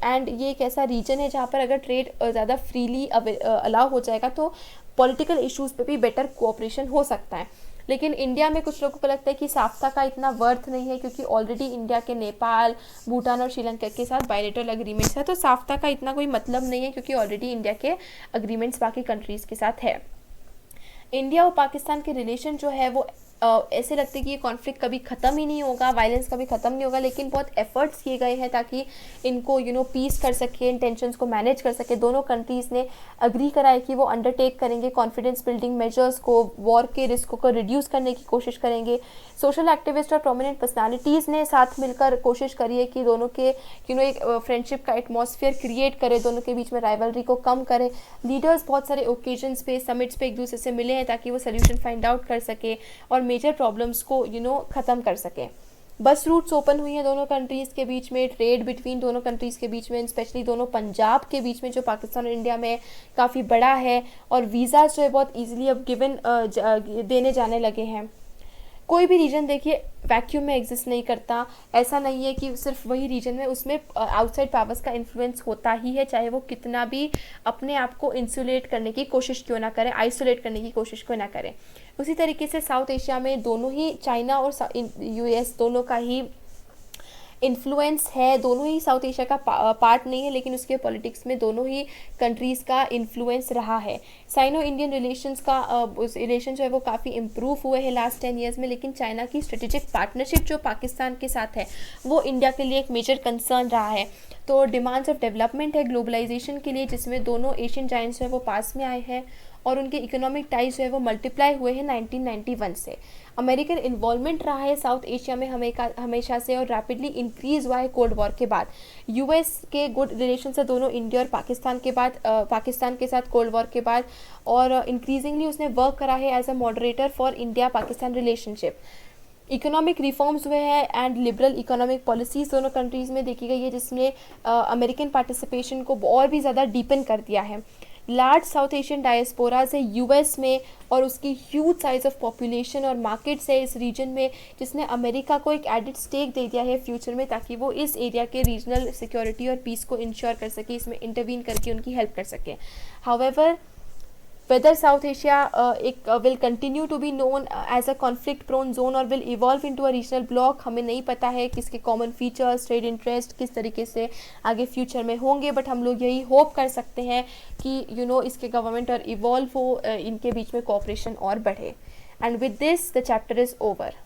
एंड ये एक ऐसा रीजन है जहाँ पर अगर ट्रेड ज़्यादा फ्रीली अलाउ हो जाएगा तो पॉलिटिकल इश्यूज़ पे भी बेटर कोऑपरेशन हो सकता है। लेकिन इंडिया में कुछ लोगों को लगता है कि साफ्ता का इतना वर्थ नहीं है क्योंकि ऑलरेडी इंडिया के नेपाल, भूटान और श्रीलंका के साथ बायलेटरल अग्रीमेंट्स है, तो साफ्ता का इतना कोई मतलब नहीं है क्योंकि ऑलरेडी इंडिया के अग्रीमेंट्स बाकी कंट्रीज़ के साथ है। इंडिया और पाकिस्तान के रिलेशन जो है वो ऐसे लगते हैं कि ये कॉन्फ्लिक्ट कभी ख़त्म ही नहीं होगा, वायलेंस कभी ख़त्म नहीं होगा, लेकिन बहुत एफर्ट्स किए गए हैं ताकि इनको पीस कर सके, इन टेंशंस को मैनेज कर सके। दोनों कंट्रीज़ ने अग्री करा है कि वो अंडरटेक करेंगे कॉन्फिडेंस बिल्डिंग मेजर्स को, वॉर के रिस्क को रिड्यूस करने की कोशिश करेंगे। सोशल एक्टिविस्ट और प्रोमिनेंट पर्सनालिटीज़ ने साथ मिलकर कोशिश करी है कि दोनों के एक फ्रेंडशिप का एटमॉस्फेयर क्रिएट करे, दोनों के बीच में राइवलरी को कम करे। लीडर्स बहुत सारे ओकेजन्स पे, समिट्स पे एक दूसरे से मिले हैं ताकि वो सोल्यूशन फाइंड आउट कर सके और मेजर प्रॉब्लम्स को ख़त्म कर सके। बस रूट्स ओपन हुई हैं दोनों कंट्रीज़ के बीच में, ट्रेड बिटवीन दोनों कंट्रीज़ के बीच में, स्पेशली दोनों पंजाब के बीच में जो पाकिस्तान और इंडिया में काफ़ी बड़ा है, और वीज़ाज जो है बहुत ईजिली अब गिवन देने जाने लगे हैं। कोई भी रीजन देखिए वैक्यूम में एग्जिस्ट नहीं करता, ऐसा नहीं है कि सिर्फ वही रीजन में, उसमें आउटसाइड पावर्स का इन्फ्लुएंस होता ही है, चाहे वो कितना भी अपने आप को इंसुलेट करने की कोशिश क्यों ना करें, आइसोलेट करने की कोशिश क्यों ना करें। उसी तरीके से साउथ एशिया में दोनों ही, चाइना और यूएस दोनों का ही इन्फ्लुएंस है, दोनों ही साउथ एशिया का पार्ट नहीं है, लेकिन उसके पॉलिटिक्स में दोनों ही कंट्रीज़ का इन्फ्लुएंस रहा है। साइनो इंडियन रिलेशंस का रिलेशन जो है वो काफ़ी इम्प्रूव हुए हैं लास्ट 10 ईयर्स में, लेकिन चाइना की स्ट्रेटेजिक पार्टनरशिप जो पाकिस्तान के साथ है वो इंडिया के लिए एक मेजर कंसर्न रहा है। तो डिमांड्स ऑफ डेवलपमेंट है ग्लोबलाइजेशन के लिए, जिसमें दोनों एशियन जायंट्स जो है वो पास में आए हैं और उनके इकोनॉमिक टाइज जो है वो मल्टीप्लाई हुए हैं 1991 से। अमेरिकन इन्वॉल्वमेंट रहा है साउथ एशिया में हमेशा से और रैपिडली इंक्रीज हुआ है कोल्ड वॉर के बाद। यूएस के गुड रिलेशन है दोनों इंडिया और पाकिस्तान के बाद, पाकिस्तान के साथ कोल्ड वॉर के बाद, और इंक्रीजिंगली उसने वर्क करा है as a moderator for India Pakistan relationship. Economic reforms हुए हैं एंड लिबरल इकोनॉमिक पॉलिसीज़ दोनों कंट्रीज़ में देखी गई है, जिसने अमेरिकन पार्टिसिपेशन को और भी ज़्यादा डीपन कर दिया है। लार्ज साउथ एशियन डायस्पोराज है यूएस में और उसकी ह्यूज साइज ऑफ पॉपुलेशन और मार्केट्स है इस रीजन में, जिसने अमेरिका को एक एडिड स्टेक दे दिया है फ्यूचर में ताकि वो इस एरिया के रीजनल सिक्योरिटी और पीस को इंश्योर कर सके, इसमें इंटरवीन करके उनकी हेल्प कर सके। However whether South Asia will continue to be known as a conflict prone zone or will evolve into a regional bloc, हमें नहीं पता है किसके कॉमन फीचर्स, ट्रेड इंटरेस्ट किस तरीके से आगे फ्यूचर में होंगे, बट हम लोग यही होप कर सकते हैं कि इसके गवर्नमेंट और इवॉल्व हो, इनके बीच में कोऑपरेशन और बढ़े। And with this the chapter is over.